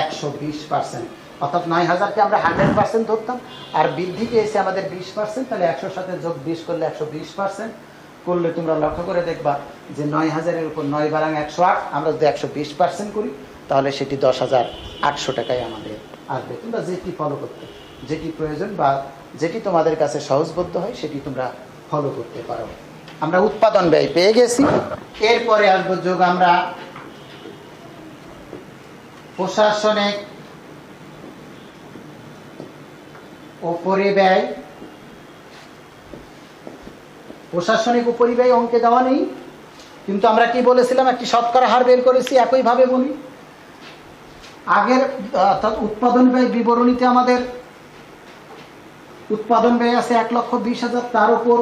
120%, অর্থাৎ 9,000কে আমরা 100% ধরতাম, আর বৃদ্ধিকে এসে আমাদের 20%, তাহলে 100 সাথে যোগ 20 করলে 120% করলে তোমরা লক্ষ্য করে দেখবা যে 9,000-এর উপর 9 বারাং 108, আমরা যদি 120% করি তাহলে সেটি 10,800 টাকায় আমাদের আসবে। তোমরা যেটি ফলো করতে, যেটি প্রয়োজন বা যেটি তোমাদের কাছে সহজবোধ্য হয় সেটি তোমরা ফলো করতে পারো। আমরা উৎপাদন ব্যয় পেয়ে গেছি। এরপরে আসবো যোগ আমরা প্রশাসনিক উপরিব্যয়। প্রশাসনিক উপরিব্যয় অঙ্কে দেওয়া নেই, কিন্তু আমরা কি বলেছিলাম? একটি শতকরা হার বের করেছি। একইভাবে বলি, আগের অর্থাৎ উৎপাদন ব্যয় বিবরণীতে আমাদের উৎপাদন ব্যয় আছে 1,20,000, তার উপর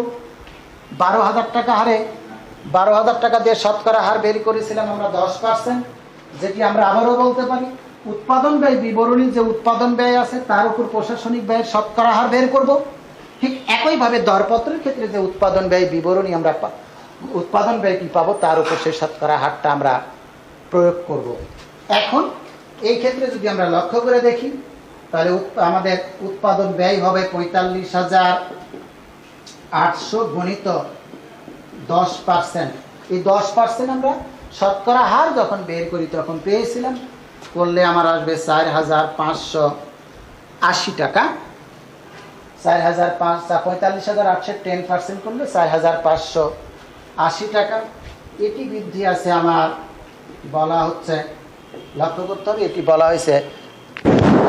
12,000 টাকা হারে 12,000 টাকা দিয়ে শতকরা হার বের করেছিলাম আমরা 10%, যেটি আমরা আবারও বলতে পারি উৎপাদন ব্যয় বিবরণী যে উৎপাদন ব্যয় আছে তার উপর প্রশাসনিক ব্যয়ের শতকরা হার বের করব। ঠিক একইভাবে দরপত্রের ক্ষেত্রে যে উৎপাদন ব্যয় বিবরণী আমরা উৎপাদন ব্যয়টি পাবো তার উপর সেই শতকরা হারটা আমরা প্রয়োগ করব। এখন এই ক্ষেত্রে যদি আমরা লক্ষ্য করে দেখি তাহলে আমাদের উৎপাদন ব্যয় হবে 45,800 গুণিত 10%। এই 10% আমরা শতকরা হার যখন বের করি তখন পেয়েছিলাম, করলে আমার আসবে 4,580 টাকা। 45,800 10% করলে 4,580 টাকা। এটি বৃদ্ধি আছে আমার বলা হচ্ছে, লক্ষ্য করতে হবে, এটি বলা হয়েছে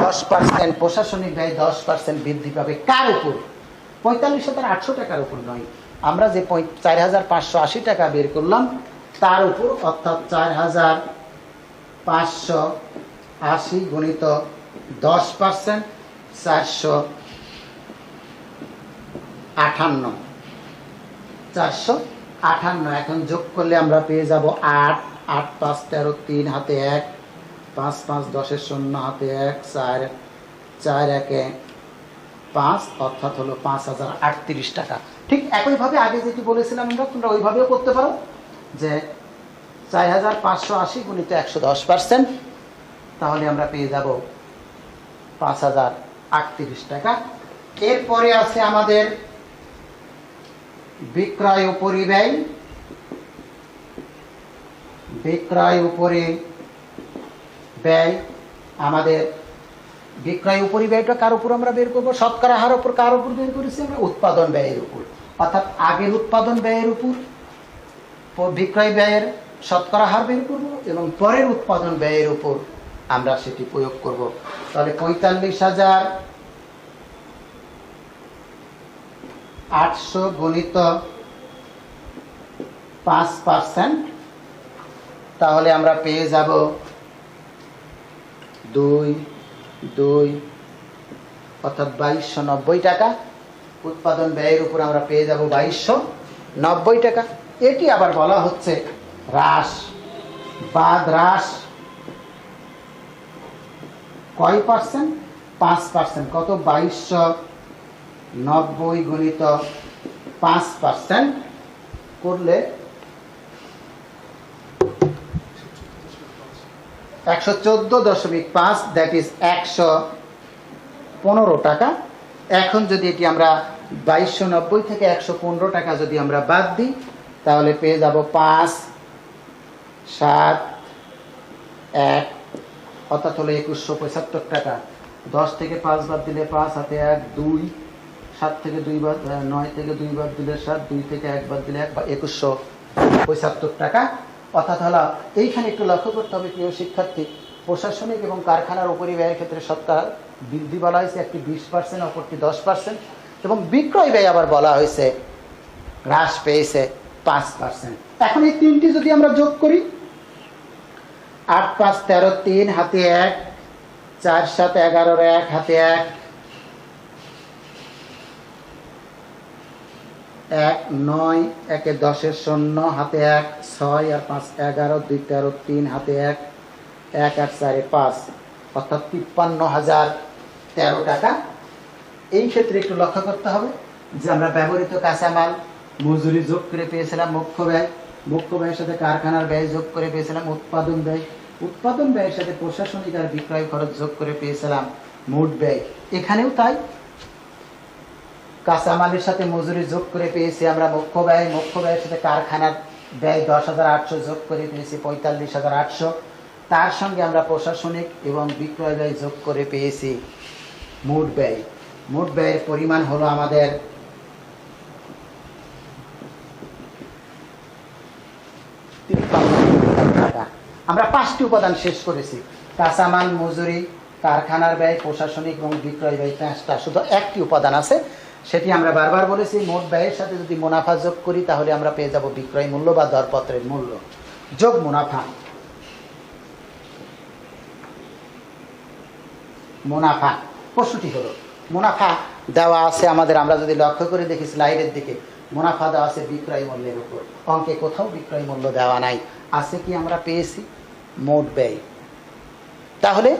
10%, প্রশাসনিক ব্যয় 10% বৃদ্ধি পাবে। কার উপর? 45,800 টাকার উপর নয়, আমরা যে 4,580 টাকা বের করলাম তার উপর, অর্থাৎ 4,580 গুণিত 10%, 458, 458। এখন যোগ করলে আমরা পেয়ে যাব 8, 8 5 13, 3 হাতে 1, 5 5 10 0 হাতে 1, 4 4 1 5, অর্থাৎ হলো 5038 টাকা। ঠিক একইভাবে আগে যেটি বলেছিলাম আমরা, তোমরা ওইভাবেও করতে পারো যে 4580 গুণিত 110%, তাহলে আমরা পেয়ে যাব 5038 টাকা। এরপরে আছে আমাদের বিক্রয় উপরিব্যয়। বিক্রয় উপরিব্যয় আমাদের বিক্রয় উপরিব্যয়টা কার উপর আমরা বের করবো? শতকরা হার উপর। কার উপর বের করেছি আমরা? উৎপাদন ব্যয়ের উপর। অর্থাৎ আগের উৎপাদন ব্যয়ের উপর বিক্রয় ব্যয়ের শতকরা হার বের করব এবং পরের উৎপাদন ব্যয়ের উপর আমরা সেটি প্রয়োগ করব। তাহলে 45,800 গুণিত 5%, তাহলে আমরা পেয়ে যাব 2 2, অর্থাৎ 2290 টাকা। উৎপাদন ব্যয়ের উপর আমরা পেয়ে যাব 2290 টাকা। এটি আবার বলা হচ্ছে হ্রাস। বাদ হ্রাস কয় পার্সেন্ট? 5%। কত? 2290 গুণিত 5% করলে 114.5, দ্যাট ইজ 115 টাকা। এখন যদি এটি আমরা 2290 থেকে 115 টাকা যদি আমরা বাদ দিই, তাহলে পেয়ে যাব 5 7 1, অর্থাৎ হলো 2175 টাকা। 10 থেকে 5 বাদ দিলে 5 হাতে 1 2, 7 থেকে 2 বাদ 9 থেকে 2 বাদ দিলে 7, 2 থেকে 1 বাদ দিলে 1, 2175 টাকা। অর্থাৎ হলো এইখানে একটু লক্ষ্য করতে হবে প্রিয় শিক্ষার্থী, প্রশাসনিক এবং কারখানার উপরিব্যয়ের ক্ষেত্রে শতকরা বৃদ্ধি বলা হয়েছে একটি 20%, অপরটি 10%, এবং বিক্রয় ব্যয় আবার বলা হয়েছে হ্রাস পেয়েছে 5%। এখন এই তিনটি যদি আমরা যোগ করি, 8 5 13, 3 হাতে 1, 4 7 11, 1 হাতে 1, 1 9 1 10 0 হাতে 1, 6 আর 5 11, 2 13, 3 হাতে 1, 1 8 4 5, অর্থাৎ 53,013 টাকা। এই ক্ষেত্রে একটু লক্ষ্য করতে হবে যে আমরা ব্যবহৃত কাঁচামাল মজুরি যোগ করে পেয়েছিলাম মুখ্য ব্যয়, মুখ্য ব্যয়ের সাথে কারখানার ব্যয় যোগ করে পেয়েছিলাম উৎপাদন ব্যয়, উৎপাদন ব্যয়ের সাথে প্রশাসনিক আর বিক্রয় খরচ যোগ করে পেয়েছিলাম মোট ব্যয়। এখানেও তাই, কাঁচামালের সাথে মজুরি যোগ করে পেয়েছি আমরা মুখ্য ব্যয়, মুখ্য ব্যয়ের সাথে কারখানার ব্যয় 10,800 যোগ করে পেয়েছি 45,800, তার সঙ্গে আমরা প্রশাসনিক এবং বিক্রয় ব্যয় যোগ করে পেয়েছি মোট ব্যয়। মোট ব্যয়ের পরিমাণ হলো আমাদের 53,000 টাকা। আমরা 5টি উপাদান শেষ করেছি, কাঁচামাল, মজুরি, কারখানার ব্যয়, প্রশাসনিক এবং বিক্রয় ব্যয় 5টা। শুধু একটি উপাদান আছে, সেটি আমরা বারবার বলেছি, মোট ব্যয়ের সাথে যদি মুনাফা যোগ করি তাহলে আমরা পেয়ে যাব বিক্রয় মূল্য বা দরপত্রের মূল্য যোগ মুনাফা। মুনাফা প্রশ্নটি হলো, মুনাফা দেওয়া আছে আমাদের, আমরা যদি লক্ষ্য করে দেখি স্লাইডের দিকে, মুনাফা দেওয়া আছে বিক্রয় মূল্যের উপর। অঙ্কে কোথাও বিক্রয় মূল্য দেওয়া নাই, আছে কি? আমরা পেয়েছি মোট ব্যয়। তাহলে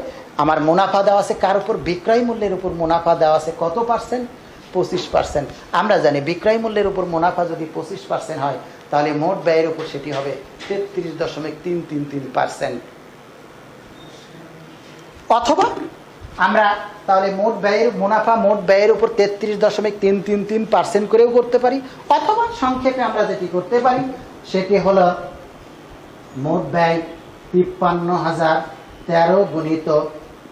আমার মুনাফা দেওয়া আছে কার উপর? বিক্রয় মূল্যের উপর মুনাফা দেওয়া আছে কত পার্সেন্ট? 25%। আমরা জানি বিক্রয় মূল্যের উপর মুনাফা যদি 25% হয়, তাহলে মোট ব্যয়ের উপর সেটি হবে 33.333%। অথবা আমরা তাহলে মোট ব্যয়ের মুনাফা মোট ব্যয়ের উপর 33.333% করেও করতে পারি, অথবা সংক্ষেপে আমরা যেটি করতে পারি সেটি হলো মোট ব্যয় 53,013 গুণিত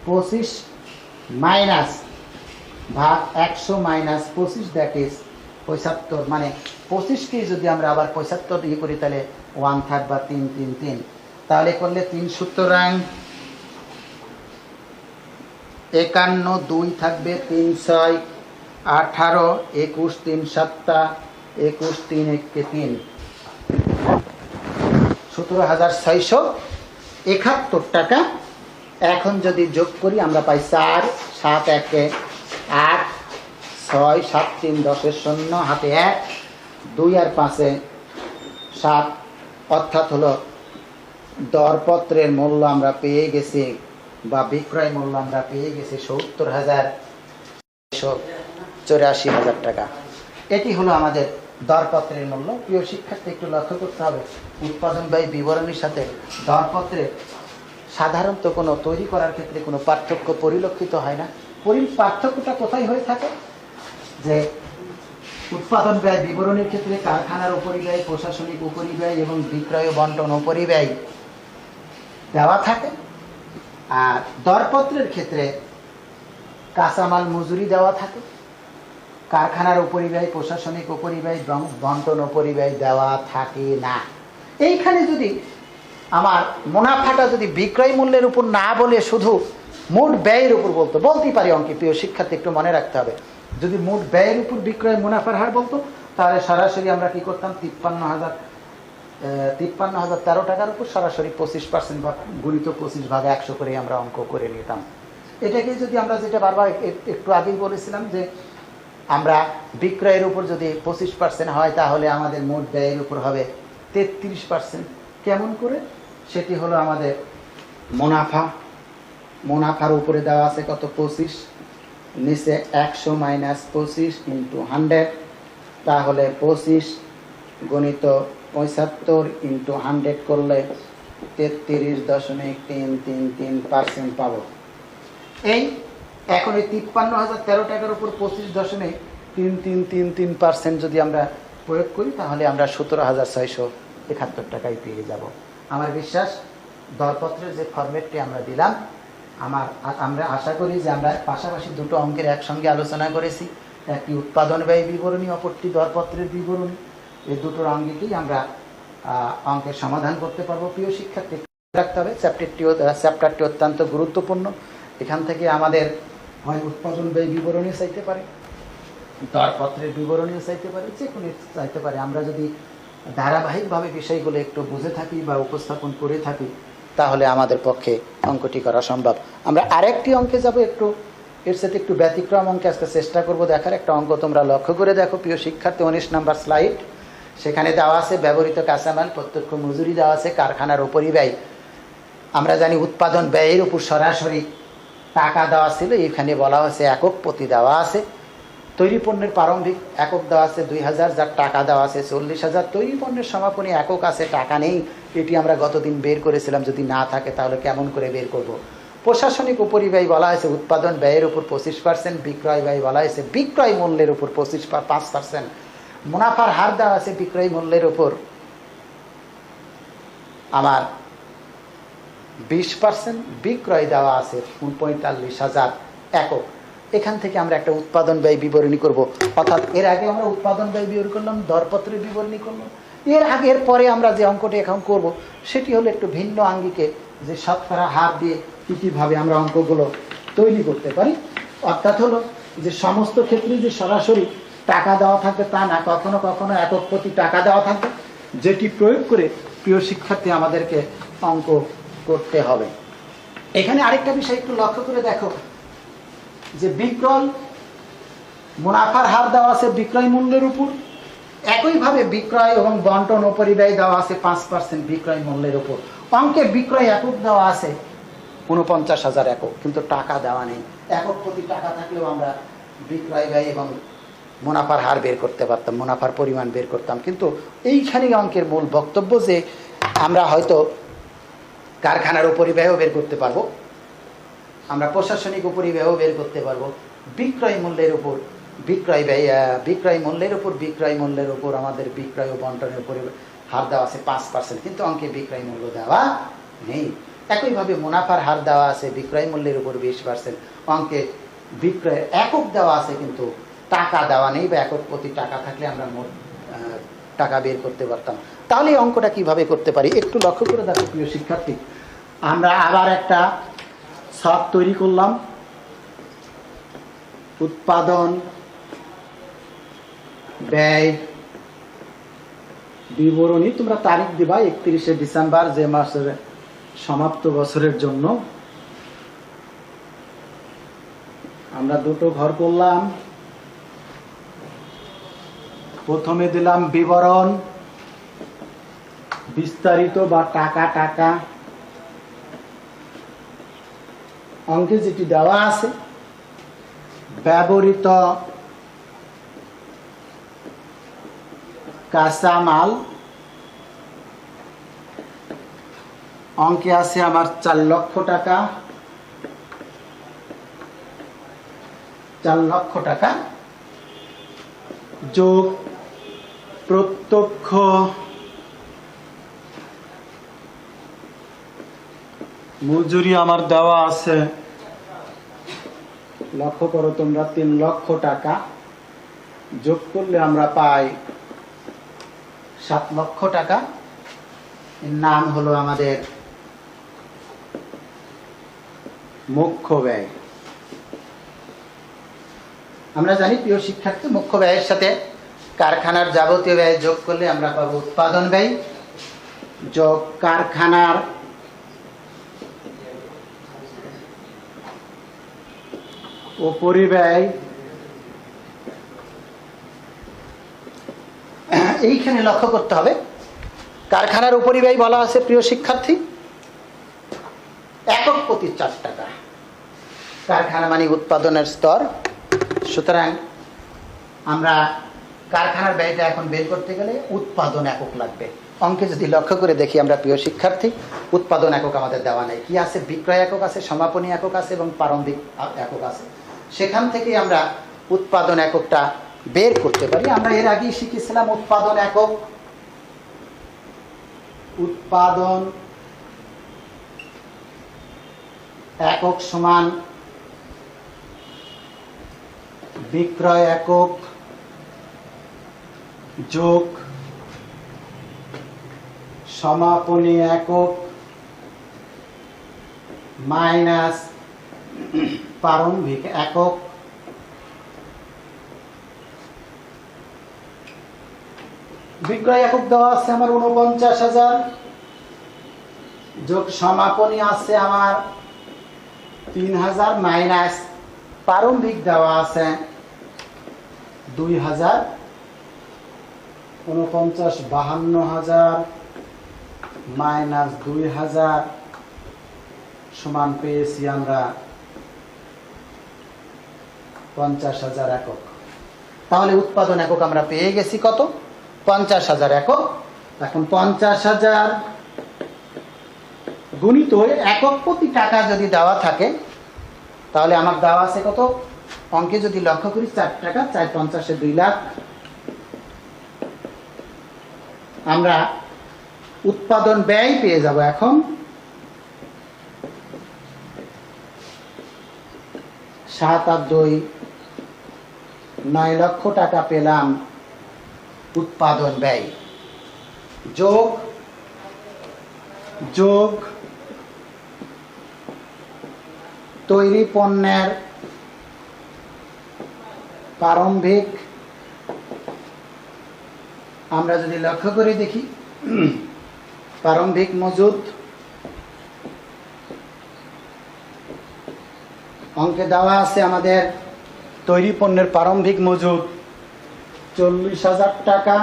25 মাইনাস ভাগ 100 মাইনাস 25, দ্যাট ইজ 75। মানে 25কে যদি আমরা আবার 75 দিয়ে করি তাহলে 1/3 বা 333, তাহলে করলে 3 সুতরাং 51, 2 থাকবে 3 6 18, 21 3 7 21 3 1 3, 17,671 টাকা। এখন যদি যোগ করি আমরা পাই 4 7 1 8 6 7 3 10 0 হাতে 1 2 আর 5 7 অর্থাৎ হলো দরপত্রের মূল্য আমরা পেয়ে গেছি বা বিক্রয় মূল্য আমরা পেয়ে গেছি ৭০,84,০০০ টাকা। এটি হলো আমাদের দরপত্রের মূল্য। প্রিয় শিক্ষার্থী, একটু লক্ষ্য করতে হবে উৎপাদন ব্যয় বিবরণীর সাথে দরপত্রের সাধারণত কোনো তৈরি করার ক্ষেত্রে কোনো পার্থক্য পরিলক্ষিত হয় না। পার্থক্যটা কোথায় হয়ে থাকে যে উৎপাদন ব্যয় বিবরণীর ক্ষেত্রে কারখানার উপরিব্যয়, প্রশাসনিক উপরিব্যয় এবং বিক্রয় ও বন্টন উপরিব্যয় দেওয়া থাকে, আর দরপত্রের ক্ষেত্রে কাঁচামাল মজুরি দেওয়া থাকে, কারখানার উপরিব্যয়, প্রশাসনিক উপরিব্যয়, বন্টন উপরিব্যয় দেওয়া থাকে না। এইখানে যদি আমার মুনাফাটা যদি বিক্রয় মূল্যের উপর না বলে শুধু মোট ব্যয়ের উপর বলতেই পারি অঙ্কে, প্রিয় শিক্ষার্থী একটু মনে রাখতে হবে, যদি মোট ব্যয়ের উপর বিক্রয় মুনাফার হার বলতো তাহলে সরাসরি আমরা কি করতাম 53,013 টাকার উপর সরাসরি 25% গুণিত 25 ভাগ 100 করে আমরা অঙ্ক করে নিতাম। এটাকে যদি আমরা যেটা বারবার একটু আগেই বলেছিলাম যে আমরা বিক্রয়ের উপর যদি 25% হয় তাহলে আমাদের মোট ব্যয়ের উপর হবে 33%। কেমন করে? সেটি হলো আমাদের মুনাফার উপরে দেওয়া আছে কত 25, নিচে 100 মাইনাস 25 ইন্টু 100, তাহলে 25 গণিত 75 ইন্টু 100 করলে 33.333% পাবো। এই এখন এই 53,013 টাকার উপর 25.3333% যদি আমরা প্রয়োগ করি তাহলে আমরা 17,671 টাকায় পেয়ে যাব। আমার বিশ্বাস দরপত্রের যে ফরম্যাটটি আমরা দিলাম, আমরা আশা করি যে আমরা পাশাপাশি দুটো অঙ্কের একসঙ্গে আলোচনা করেছি, একটি উৎপাদন ব্যয় বিবরণী, অপরটি দরপত্রের বিবরণী। এই দুটোর অঙ্গেকেই আমরা অঙ্কের সমাধান করতে পারবো। প্রিয় শিক্ষার্থী, রাখতে হবে চ্যাপ্টারটি অত্যন্ত গুরুত্বপূর্ণ। এখান থেকে আমাদের হয় উৎপাদন ব্যয় বিবরণী চাইতে পারে, দরপত্রের বিবরণীও চাইতে পারে, যে কোনো চাইতে পারে। আমরা যদি ধারাবাহিকভাবে বিষয়গুলো একটু বুঝে থাকি বা উপস্থাপন করে থাকি তাহলে আমাদের পক্ষে অঙ্কটি করা সম্ভব। আমরা আরেকটি অঙ্কে যাব, একটু এর সাথে একটু ব্যতিক্রম অঙ্কে আজকে চেষ্টা করব দেখার। একটা অঙ্ক তোমরা লক্ষ্য করে দেখো প্রিয় শিক্ষার্থী, 19 নম্বর স্লাইড। সেখানে দেওয়া আছে ব্যবহৃত কাঁচামাল, প্রত্যক্ষ মজুরি দেওয়া আছে, কারখানার উপরিব্যয়। আমরা জানি উৎপাদন ব্যয়ের উপর সরাসরি টাকা দেওয়া ছিল, এখানে বলা হয়েছে একক প্রতি দেওয়া আছে। তৈরি পণ্যের প্রারম্ভিক একক দেওয়া আছে 2000, যার টাকা দেওয়া আছে 40,000। তৈরি পণ্যের সমাপনী একক আছে, টাকা নেই। এটি আমরা গতদিন বের করেছিলাম, যদি না থাকে তাহলে কেমন করে বের করব। প্রশাসনিক উপরিব্যয় বলা হয়েছে উৎপাদন ব্যয়ের উপর 25%, বিক্রয় ব্যয় বলা হয়েছে বিক্রয় মূল্যের উপর 5%। মুনাফার হার দেওয়া আছে বিক্রয় মূল্যের উপর আমার 20%, বিক্রয় দেওয়া আছে 45,000 একক। এখান থেকে আমরা একটা উৎপাদন ব্যয় বিবরণী করব, অর্থাৎ এর আগে আমরা উৎপাদন ব্যয় বিবরণী করলাম, দরপত্রের বিবরণী করলাম। এর পরে আমরা যে অঙ্কটি এখন করব সেটি হলো একটু ভিন্ন আঙ্গিকে, যে শতকরা হার দিয়ে কীভাবে আমরা অঙ্কগুলো তৈরি করতে পারি। অর্থাৎ হলো যে সমস্ত ক্ষেত্রে যে সরাসরি টাকা দেওয়া থাকবে তা না, কখনো কখনো একক প্রতি টাকা দেওয়া থাকবে, যেটি প্রয়োগ করে প্রিয় শিক্ষার্থী আমাদেরকে অঙ্ক করতে হবে। এখানে আরেকটা বিষয় একটু লক্ষ্য করে দেখো যে বিক্রয় মুনাফার হার দেওয়া আছে বিক্রয় মূল্যের উপর, একইভাবে বিক্রয় এবং বন্টন উপরিব্যয় দেওয়া আছে 5% বিক্রয় মূল্যের উপর। অঙ্কে বিক্রয় একক দেওয়া আছে 49,000 একক, কিন্তু টাকা দেওয়া নেই। একক প্রতি টাকা থাকলেও আমরা বিক্রয় ব্যয় এবং মুনাফার হার বের করতে পারতাম, মুনাফার পরিমাণ বের করতাম। কিন্তু এইখানে অঙ্কের মূল বক্তব্য যে আমরা হয়তো কারখানার উপরিব্যয়ও বের করতে পারবো, আমরা প্রশাসনিক উপরিব্যয়ও বের করতে পারবো, বিক্রয় মূল্যের উপর বিক্রয় ব্যয়, বিক্রয় মূল্যের উপর আমাদের বিক্রয় ও বন্টনের উপরে হার দেওয়া আছে 5%, কিন্তু অঙ্কে বিক্রয় মূল্য দেওয়া নেই। একইভাবে মুনাফার হার দেওয়া আছে বিক্রয় মূল্যের উপর 20%, অঙ্কে বিক্রয়ের একক দেওয়া আছে কিন্তু টাকা দেওয়া নেই, বা একক প্রতি টাকা থাকলে আমরা মোট টাকা বের করতে পারতাম। তাহলে এই অঙ্কটা কিভাবে করতে পারি একটু লক্ষ্য করে দেখো প্রিয় শিক্ষার্থী। আমরা আবার একটা ছক তৈরি করলাম, উৎপাদন ব্যয় বিবরণী। তোমরা তারিখ দিবা 31শে ডিসেম্বর, যে মাসের সমাপ্ত বছরের জন্য। আমরা দুটো ঘর করলাম, প্রথমে দিলাম বিবরণ, বিস্তারিত বা টাকা টাকা। অঙ্কে যেটি দেওয়া আছে ব্যবহৃত কাঁচামাল, অঙ্কে আছে আমার 4 লক্ষ টাকা। 4 লক্ষ টাকা যোগ প্রত্যক্ষ মজুরি আমার দেওয়া আছে, লক্ষ্য করো তোমরা, 3 লক্ষ টাকা। যোগ করলে আমরা পাই 7 লক্ষ টাকা। এর নাম হলো আমাদের মুখ্য ব্যয়। আমরা জানি প্রিয় শিক্ষার্থী, মুখ্য ব্যয়ের সাথে কারখানার যাবতীয় ব্যয় যোগ করলে আমরা পাবো উৎপাদন ব্যয় যোগ কারখানার উপরিব্যয়। এইখানে লক্ষ্য করতে হবে কারখানার উপরিব্যয় বলা আছে প্রিয় শিক্ষার্থী একক প্রতি 4 টাকা। কারখানা মানে উৎপাদনের স্তর, সুতরাং আমরা কারখানার ব্যয়টা এখন বের করতে গেলে উৎপাদন একক লাগবে। অঙ্কে যদি লক্ষ্য করে দেখি আমরা প্রিয় শিক্ষার্থী, উৎপাদন একক আমাদের দেওয়া নেই। কি আছে? বিক্রয় একক আছে, সমাপনী একক আছে এবং প্রারম্ভিক একক আছে। সেখান থেকে আমরা উৎপাদন এককটা বের করতে পারি। আমরা এর আগেই শিখেছিলাম উৎপাদন একক। উৎপাদন একক সমান বিক্রয় একক যোগ সমাপনী একক মাইনাস প্রারম্ভিক একক। বিক্রয় একক দেওয়া আছে আমার 49,000 যোগ সমাপনী আছে আমার 3,000 মাইনাস প্রারম্ভিক দেওয়া আছে 2,000। 49 52,000 মাইনাস 2,000 সমান পেয়েছি আমরা 50,000 একক। তাহলে উৎপাদন একক আমরা পেয়ে গেছি কত? 50,000 একক। এখন 50,000 গুণিত একক প্রতি টাকা যদি দেওয়া থাকে তাহলে আমার দেওয়া আছে কত? অঙ্কে যদি লক্ষ্য করি 4 টাকা, 4 50 2 লাখ। আমরা উৎপাদন ব্যয় পেয়ে যাব এখন 7 আর 2 9 লক্ষ টাকা পেলাম উৎপাদন ব্যয় যোগ যোগ তৈরি পণ্যের প্রারম্ভিক। আমরা যদি লক্ষ্য করে দেখি প্রারম্ভিক মজুদ অঙ্কে দেওয়া আছে আমাদের তৈরি পণ্যের প্রারম্ভিক মজুদ 40,000 টাকা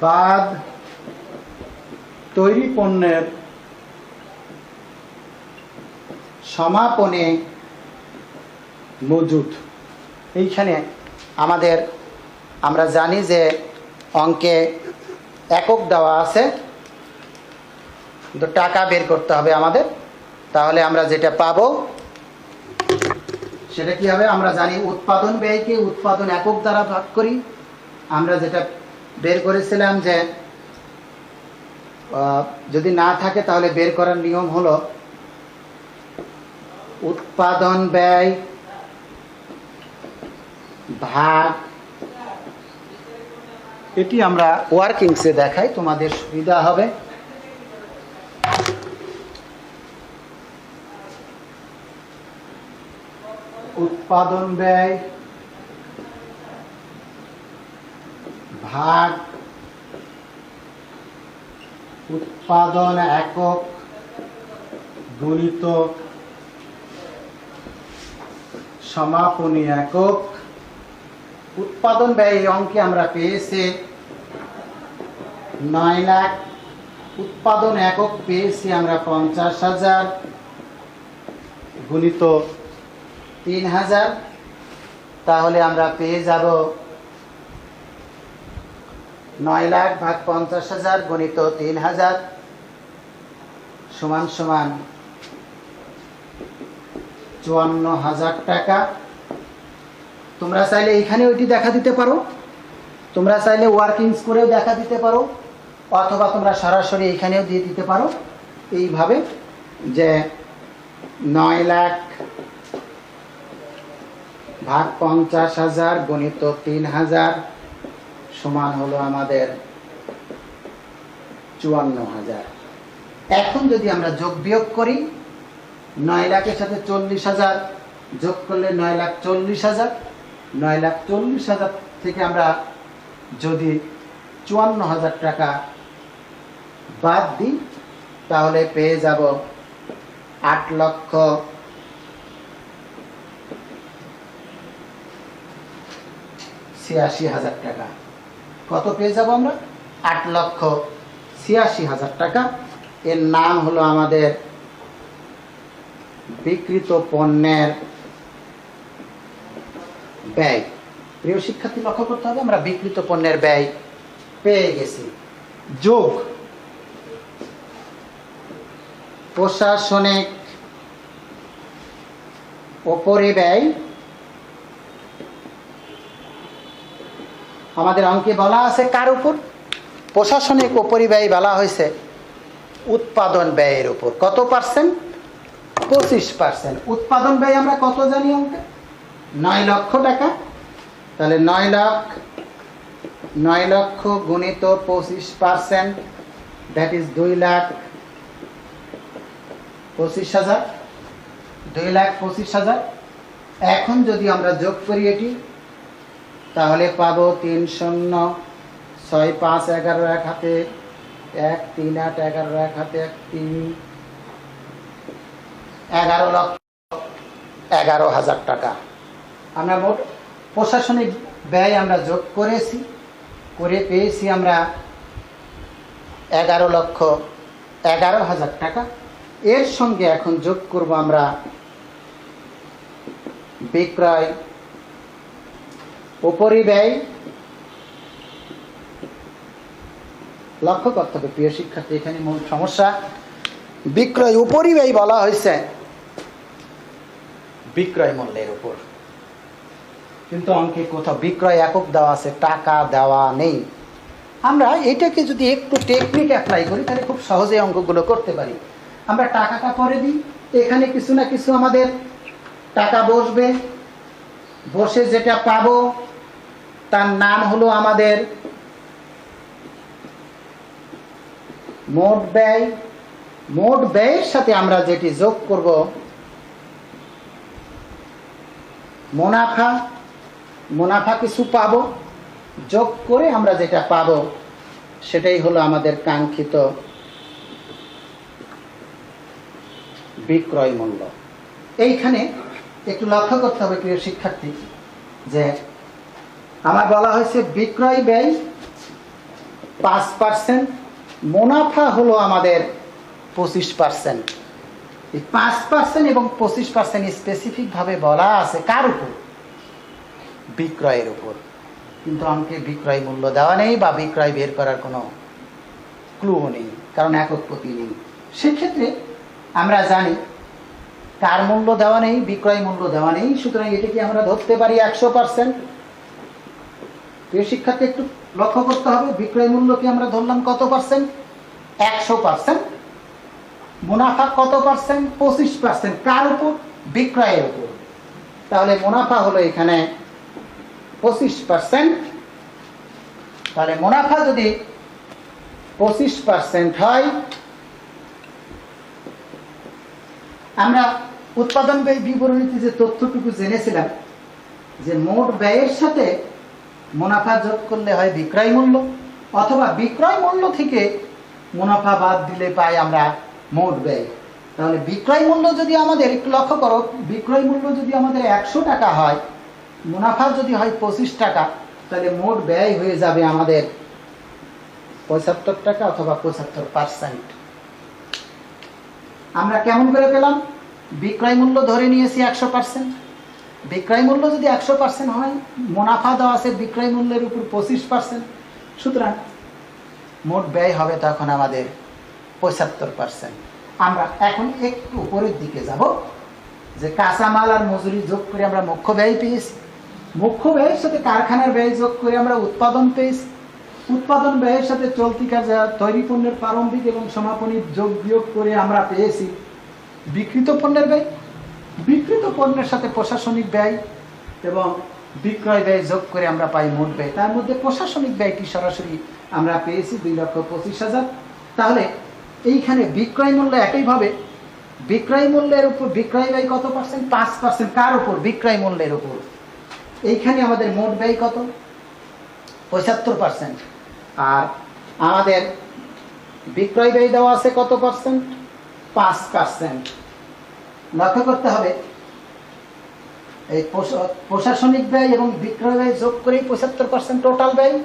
বাদ তৈরি পণ্যের সমাপনী মজুদ। এইখানে আমাদের আমরা জানি যে অঙ্কে একক দেওয়া আছে, কিন্তু টাকা বের করতে হবে আমাদের। তাহলে আমরা যেটা পাবো সেটা কি হবে? আমরা জানি উৎপাদন ব্যয়কে উৎপাদন একক দ্বারা ভাগ করি। আমরা যেটা বের করেছিলাম যে যদি না থাকে তাহলে বের করার নিয়ম হলো উৎপাদন ব্যয় ভাগ, এটি আমরা ওয়ার্কিংসে দেখাই তোমাদের সুবিধা হবে। উৎপাদন ব্যয় ভাগ উৎপাদন একক গুণিত সমাপনী একক। উৎপাদন ব্যয় এই অঙ্কে আমরা পেয়েছি 9 লাখ, উৎপাদন একক পেয়েছি আমরা 50,000 গুণিত 3,000, তাহলে আমরা পেয়ে যাব 9 লাখ ভাগ 50,000 গুণিত 3,000 সমান সমান 54,000 টাকা। তোমরা চাইলে এইখানে ওইটি দেখা দিতে পারো, তোমরা চাইলে ওয়ার্কিংস করেও দেখা দিতে পারো, অথবা তোমরা সরাসরি এইখানেও দিয়ে দিতে পারো এইভাবে যে 9 লাখ ভাগ 50,000 গুণিত 3,000 সমান হলো আমাদের 54,000। এখন যদি আমরা যোগ বিয়োগ করি, 9 লাখের সাথে 40,000 যোগ করলে 9,40,000, 9,40,000 থেকে আমরা যদি 54,000 টাকা বাদ দিই তাহলে পেয়ে যাব 8,86,000 টাকা। কত পেয়ে যাব আমরা? 8,86,000 টাকা। এর নাম হলো আমাদের বিক্রিত পণ্যের ব্যয়। প্রিয় শিক্ষার্থী, লক্ষ্য করতে হবে আমরা বিক্রিত পণ্যের ব্যয় পেয়ে গেছি। যোগ প্রশাসনিক অপরিব্যয়, আমাদের অঙ্কে বলা আছে কার উপর? প্রশাসনিক অপরিব্যয় বলা হয়েছে উৎপাদন ব্যয়ের উপর। কত পার্সেন্ট? 25%। উৎপাদন ব্যয় আমরা কত জানি অঙ্কে? 9 লক্ষ টাকা। তাহলে 9 লক্ষ গুণিত 25%, দ্যাট ইজ 2,25,000। 2,25,000। এখন যদি আমরা যোগ করি এটি, তাহলে পাবো 3 শূন্য 6 5 11 এক হাতে 1 3 8 11 এক হাতে 1 3 11,11,000 টাকা। আমরা মোট প্রশাসনিক ব্যয় আমরা যোগ করেছি, করে পেয়েছি আমরা 11,11,000 টাকা। এর সঙ্গে এখন যোগ করব আমরা বিক্রয় উপরিব্যয়। লক্ষ্য করতে হবে প্রিয় শিক্ষার্থী, এখানে মূল সমস্যা বিক্রয় উপরিব্যয় বলা হয়েছে বিক্রয় মূল্যের উপর, কিন্তু অঙ্কে কোথাও বিক্রয় একক দেওয়া আছে, টাকা দেওয়া নেই। আমরা এটাকে যদি একটু টেকনিক অ্যাপ্লাই করি তাহলে খুব সহজে অঙ্কগুলো করতে পারি। আমরা টাকাটা পরে দিই, এখানে কিছু না কিছু আমাদের টাকা বসবে, বসে যেটা পাবো তার নাম হলো আমাদের মোট ব্যয়। মোট ব্যয়ের সাথে আমরা যেটি যোগ করব মুনাফা, মুনাফা কিছু পাবো, যোগ করে আমরা যেটা পাবো সেটাই হলো আমাদের কাঙ্ক্ষিত বিক্রয় মূল্য। এইখানে একটু লক্ষ্য করতে হবে প্রিয় শিক্ষার্থী যে আমার বলা হয়েছে বিক্রয় ব্যয় 5%, মুনাফা হলো আমাদের 25%। এই 5% এবং 25% স্পেসিফিক ভাবে বলা আছে কার উপর? বিক্রয়ের উপর। কিন্তু অঙ্কে বিক্রয় মূল্য দেওয়া নেই বা বিক্রয় বের করার কোনো ক্লুও নেই, কারণ একক প্রতি নেই। সেক্ষেত্রে আমরা জানি কার মূল্য দেওয়া নেই, বিক্রয় মূল্য দেওয়া নেই, সুতরাং এটাকে আমরা ধরতে পারি 100%। প্রিয় শিক্ষার্থী, একটু লক্ষ্য করতে হবে বিক্রয় মূল্যকে আমরা ধরলাম কত পার্সেন্ট? 100%। মুনাফা কত পার্সেন্ট? 25%। কার উপর? বিক্রয়ের উপর। তাহলে মুনাফা হলো এখানে 25%। তাহলে মুনাফা যদি 25% হয়, আমরা উৎপাদন ব্যয় বিবরণীতে যে তথ্যটুকু জেনেছিলাম যে মোট ব্যয়ের সাথে মুনাফা যোগ করলে হয় বিক্রয় মূল্য, অথবা বিক্রয় মূল্য থেকে মুনাফা বাদ দিলে পাই আমরা মোট ব্যয়। তাহলে বিক্রয় মূল্য যদি আমাদের, একটু লক্ষ্য করো, বিক্রয় মূল্য যদি আমাদের 100 টাকা হয় মুনাফা যদি হয় 25 টাকা, তাহলে মোট ব্যয় হয়ে যাবে আমাদের 75 টাকা অথবা 75%। আমরা কেমন করে পেলাম? বিক্রয় মূল্য ধরে নিয়েছি 100%। বিক্রয় মূল্য যদি 100% হয়, মুনাফা দেওয়া আছে বিক্রয় মূল্যের উপর 25%, সুতরাং মোট ব্যয় হবে তখন আমাদের 75%। আমরা এখন একটু উপরের দিকে যাব, যে কাঁচামাল আর মজুরি যোগ করে আমরা মুখ্য ব্যয় পেয়েছি। মুখ্য ব্যয়ের সাথে কারখানার ব্যয় যোগ করে আমরা উৎপাদন পেয়েছি। উৎপাদন ব্যয়ের সাথে চলতি কাজে তৈরি পণ্যের প্রারম্ভিক এবং সমাপনী যোগ বিয়োগ করে আমরা পেয়েছি বিক্রিত পণ্যের ব্যয়। বিক্রিত পণ্যের সাথে প্রশাসনিক ব্যয় এবং বিক্রয় ব্যয় যোগ করে আমরা পাই মোট ব্যয়। তার মধ্যে প্রশাসনিক ব্যয়টি সরাসরি আমরা পেয়েছি 2,25,000। তাহলে এইখানে বিক্রয় মূল্য একইভাবে, বিক্রয় মূল্যের উপর বিক্রয় ব্যয় কত পার্সেন্ট? 5%। কার উপর? বিক্রয় মূল্যের উপর। এইখানে আমাদের মোট ব্যয় কত? 75%। আর আমাদের বিক্রয় ব্যয় দেওয়া আছে কত পার্সেন্ট? 5%। লক্ষ্য করতে হবে এই প্রশাসনিক ব্যয় এবং বিক্রয় ব্যয় যোগ করেই 75% টোটাল ব্যয়।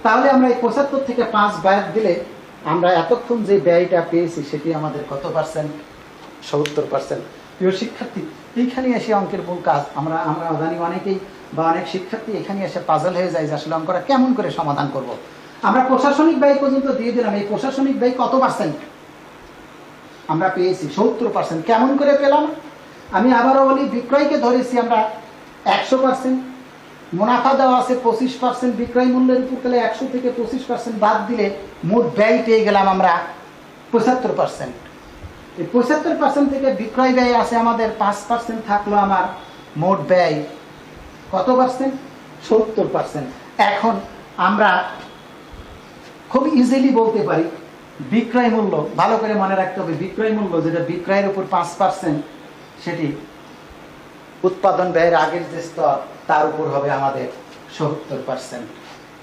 তাহলে আমরা এই 75 থেকে 5 বাদ দিলে আমরা এতক্ষণ যে ব্যয়টা পেয়েছি সেটি আমাদের কত পার্সেন্ট? 70%। প্রিয় শিক্ষার্থী, এইখানে এসে অঙ্কের মূল কাজ। আমরা জানি অনেকেই বা অনেক শিক্ষার্থী এখানে এসে পাজল হয়ে যায় যে আসলে অঙ্কটা কেমন করে সমাধান করব। আমরা প্রশাসনিক ব্যয় পর্যন্ত দিয়ে দিলাম। এই প্রশাসনিক ব্যয় কত পার্সেন্ট? আমরা পেয়েছি 70%। কেমন করে পেলাম? আমি আবারও বলি, বিক্রয়কে ধরেছি আমরা 100%, মুনাফা দেওয়া আছে 25% বিক্রয় মূল্যের উপর। তাহলে 100 থেকে 25% বাদ দিলে মোট ব্যয় পেয়ে গেলাম আমরা 75%। এই 75% থেকে বিক্রয় ব্যয় আছে আমাদের 5%, থাকলো আমার মোট ব্যয় কত পার্সেন্ট? 70%। এখন আমরা খুব ইজিলি বলতে পারি বিক্রয় মূল্য, ভালো করে মনে রাখতে হবে, বিক্রয় মূল্য যেটা বিক্রয়ের উপর 5%, সেটি উৎপাদন ব্যয়ের আগের যে স্তর তার উপর হবে আমাদের 70%।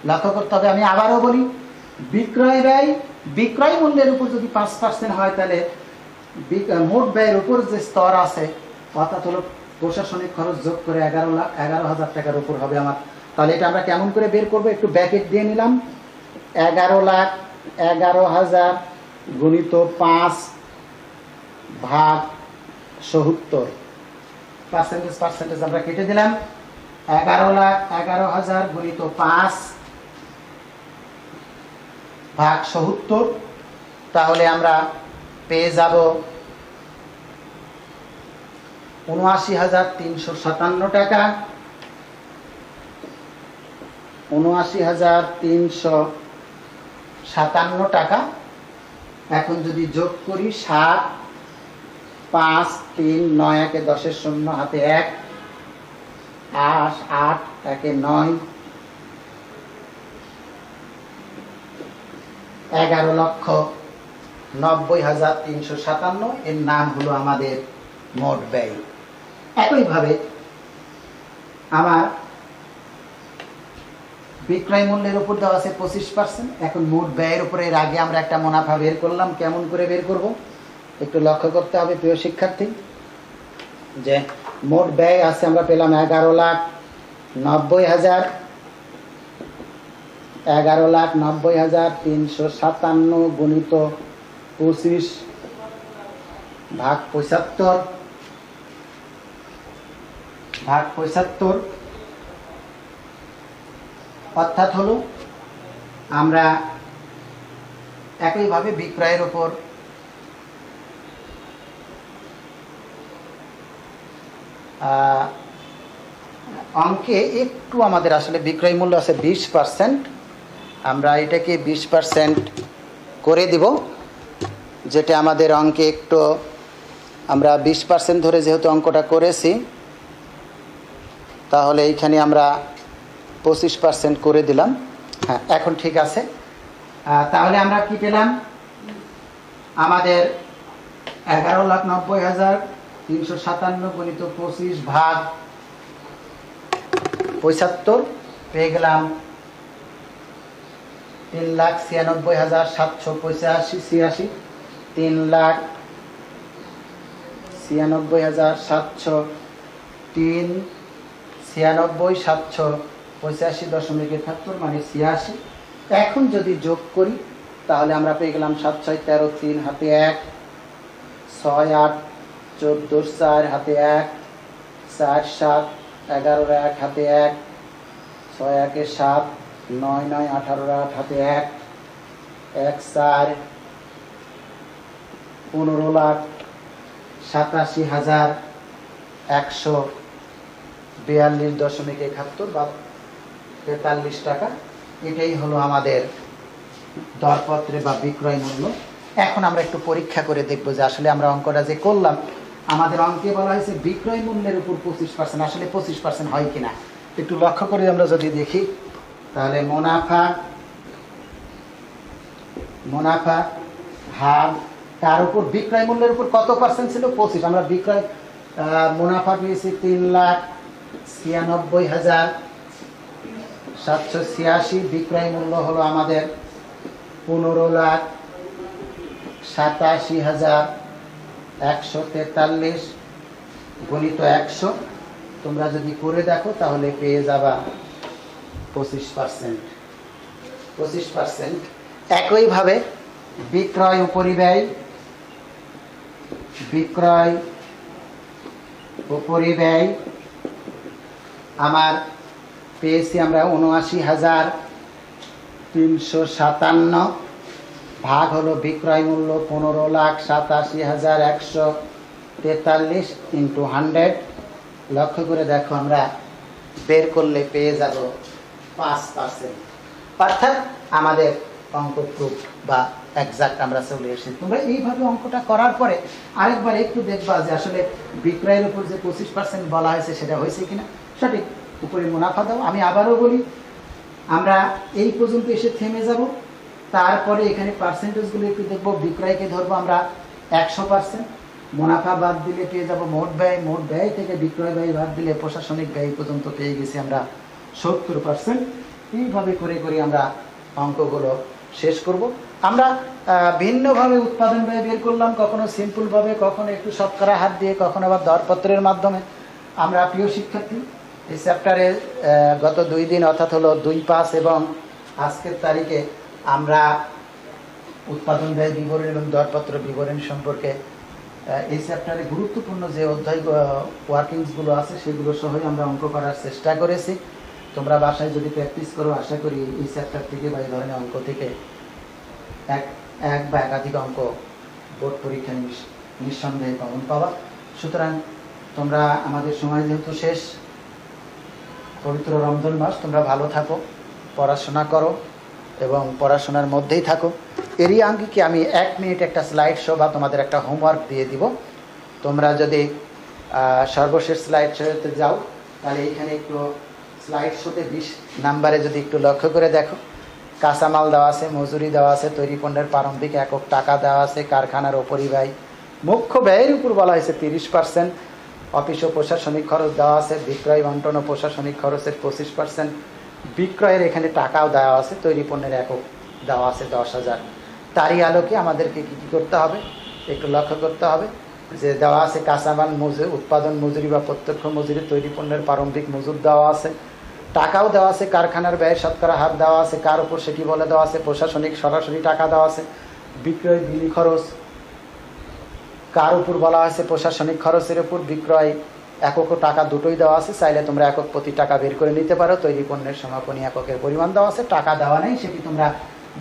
লক্ষ্য করতে হবে, আমি আবারও বলি, বিক্রয় ব্যয় বিক্রয় মূল্যের উপর যদি 5% হয়, তাহলে মোট ব্যয়ের উপর যে স্তর আছে অর্থাৎ হলো প্রশাসনিক খরচ যোগ করে 11,000 টাকার উপর হবে আমার। তাহলে এটা আমরা কেমন করে বের করবো? একটু ব্র্যাকেট দিয়ে নিলাম। 11,11,000 গুণিত 5 ভাগ 70। পার্সেন্টেজ আমরা কেটে দিলাম। 11,11,000 গুণিত 5 ভাগ 70। তাহলে আমরা পেয়ে যাব 79,357 টাকা। 79,357 টাকা। এখন যদি যোগ করি 7, 5, 3, 9, 1 10 0 হাতে 1, 8, 8, 1 9, 11,90,357। এর নাম হলো আমাদের মোট ব্যয়। একইভাবে আমার বিক্রয় মূল্যের উপর দেওয়া আছে 25%। এখন মোট ব্যয়ের উপরে এর আগে আমরা একটা মুনাফা বের করলাম। কেমন করে বের করব? একটু লক্ষ্য করতে হবে প্রিয় শিক্ষার্থী, যে মোট ব্যয় আছে আমরা পেলাম 11,90,000। 11,90,357 গুণিত 25 ভাগ 75 অর্থাৎ হলো আমরা একইভাবে বিক্রয়ের উপর অঙ্কে একটু আমাদের আসলে বিক্রয় মূল্য আছে 20%। আমরা এটাকে 20% করে দিব, যেটা আমাদের অঙ্কে একটু আমরা 20% ধরে যেহেতু অঙ্কটা করেছি, তাহলে এইখানে আমরা 25% করে দিলাম। হ্যাঁ, এখন ঠিক আছে। তাহলে আমরা কি পেলাম? আমাদের 11,90,357 গুণিত 25 ভাগ 75 পেয়ে গেলাম 3,96,785 3,96,703 96,785.71 মানে 86। এখন যদি যোগ করি তাহলে আমরা পেয়ে গেলাম 7 6 13 3 হাতে 1, 6 8 14 4 হাতে 1, 4 7 11 1 হাতে 1, 6 1 7 9 9 18 8 হাতে 1, 1 4 15,87,142.71 বা 43 টাকা। এটাই হলো আমাদের দরপত্রে বা বিক্রয় মূল্য। এখন আমরা একটু পরীক্ষা করে দেখব যে আসলে আমরা অঙ্কটা যে করলাম, আমাদের অঙ্কে বলা হয়েছে বিক্রয় মূল্যের উপর 25%, আসলে 25% হয় কিনা একটু লক্ষ্য করে আমরা যদি দেখি তাহলে মুনাফা হার তার উপর বিক্রয় মূল্যের উপর কত পার্সেন্ট ছিল? 25। আমরা বিক্রয় মুনাফা পেয়েছি 3,96,786। বিক্রয় মূল্য হলো আমাদের 15,87,143 গুণিত 100। তোমরা যদি করে দেখো তাহলে পেয়ে যাবা 25%। 25%। একইভাবে বিক্রয় উপরিব্যয় আমার পেয়েছি আমরা 79,357 ভাগ হলো বিক্রয় মূল্য 15,87,143 ইন্টু 100। লক্ষ্য করে দেখো আমরা বের করলে পেয়ে যাব 5%। অর্থাৎ আমাদের অঙ্ক প্রুফ বা এক্সাক্ট আমরা চলে এসেছি। তোমরা এইভাবে অঙ্কটা করার পরে আরেকবার একটু দেখবা যে আসলে বিক্রয়ের উপর যে 25% বলা হয়েছে সেটা হয়েছে কিনা সঠিক। উপরে মুনাফা দাও। আমি আবারও বলি, আমরা এই পর্যন্ত এসে থেমে যাব, তারপরে এখানে পার্সেন্টেজগুলো একটু দেখবো। বিক্রয়কে ধরবো আমরা 100%, মুনাফা বাদ দিলে পেয়ে যাব মোট ব্যয়, মোট ব্যয় থেকে বিক্রয় ব্যয় বাদ দিলে প্রশাসনিক ব্যয় পর্যন্ত পেয়ে গেছি আমরা 70%। এইভাবে করে করে আমরা অঙ্কগুলো শেষ করব। আমরা ভিন্নভাবে উৎপাদন ব্যয় বের করলাম, কখনো সিম্পলভাবে, কখনো একটু শতকরা হার দিয়ে, কখনো আবার দরপত্রের মাধ্যমে। আমরা প্রিয় শিক্ষার্থী, এই চ্যাপ্টারে গত 2 দিন অর্থাৎ হলো 2/5 এবং আজকের তারিখে আমরা উৎপাদন ব্যয় বিবরণ এবং দরপত্র বিবরণ সম্পর্কে এই চ্যাপ্টারে গুরুত্বপূর্ণ যে অধ্যায় ওয়ার্কিংসগুলো আছে সেগুলো সহই আমরা অঙ্ক করার চেষ্টা করেছি। তোমরা বাসায় যদি প্র্যাকটিস করো, আশা করি এই চ্যাপ্টার থেকে বা এই ধরনের অঙ্ক থেকে এক বা একাধিক অঙ্ক বোর্ড পরীক্ষায় নিঃসন্দেহে কমন পাবা। সুতরাং তোমরা, আমাদের সময় যেহেতু শেষ, পবিত্র রমজান মাস, তোমরা ভালো থাকো, পড়াশোনা করো এবং পড়াশোনার মধ্যেই থাকো। এরই আঙ্গিকে আমি 1 মিনিট একটা স্লাইড শো বা তোমাদের একটা হোমওয়ার্ক দিয়ে দিব। তোমরা যদি সর্বশেষ স্লাইড শোতে যাও তাহলে এইখানে একটু স্লাইড শোতে 20 নাম্বারে যদি একটু লক্ষ্য করে দেখো, কাঁচামাল দেওয়া আছে, মজুরি দেওয়া আছে, তৈরি পণ্যের প্রারম্ভিক একক টাকা দেওয়া আছে, কারখানার উপরিব্যয়, মুখ্য ব্যয়ের উপর বলা হয়েছে 30%, অফিস ও প্রশাসনিক খরচ দেওয়া আছে, বিক্রয় বন্টন ও প্রশাসনিক খরচের 25%, বিক্রয়ের এখানে টাকাও দেওয়া আছে, তৈরি পণ্যের একক দেওয়া আছে 10,000। তারই আলোকে আমাদেরকে কী করতে হবে একটু লক্ষ্য করতে হবে যে দেওয়া আছে কাঁচামাল মজুরি, উৎপাদন মজুরি বা প্রত্যক্ষ মজুরি, তৈরি পণ্যের প্রারম্ভিক মজুর দেওয়া আছে, টাকাও দেওয়া আছে, কারখানার ব্যয় শতকরা হার দেওয়া আছে, কার উপর সেটি বলে দেওয়া আছে, প্রশাসনিক সরাসরি টাকা দেওয়া আছে, বিক্রয় বিলি খরচ কার উপর বলা হয়েছে, প্রশাসনিক খরচের উপর, বিক্রয় একক ও টাকা দুটোই দেওয়া আছে। চাইলে তোমরা একক প্রতি টাকা বের করে নিতে পারো। তৈরি পণ্যের সমাপনী এককের পরিমাণ দেওয়া আছে, টাকা দেওয়া নেই, সেটি তোমরা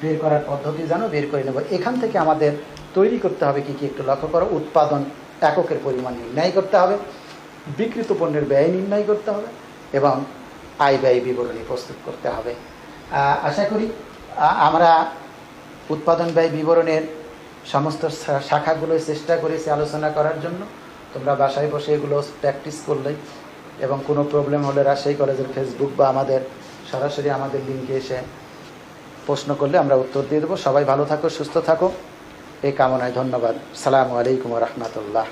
বের করার পদ্ধতি জানো, বের করে নেব। এখান থেকে আমাদের তৈরি করতে হবে কি কি একটু লক্ষ্য করো। উৎপাদন এককের পরিমাণ নির্ণয় করতে হবে, বিক্রিত পণ্যের ব্যয় নির্ণয় করতে হবে এবং আয় ব্যয় বিবরণী প্রস্তুত করতে হবে। আশা করি আমরা উৎপাদন ব্যয় বিবরণের সমস্ত শাখাগুলোই চেষ্টা করেছি আলোচনা করার জন্য। তোমরা বাসায় বসে এগুলো প্র্যাকটিস করলে এবং কোনো প্রবলেম হলে রাজশাহী কলেজের ফেসবুক বা আমাদের সরাসরি আমাদের লিঙ্কে এসে প্রশ্ন করলে আমরা উত্তর দিয়ে দেবো। সবাই ভালো থাকো, সুস্থ থাকো, এই কামনায় ধন্যবাদ। আসসালামু আলাইকুম ওয়া রাহমাতুল্লাহ।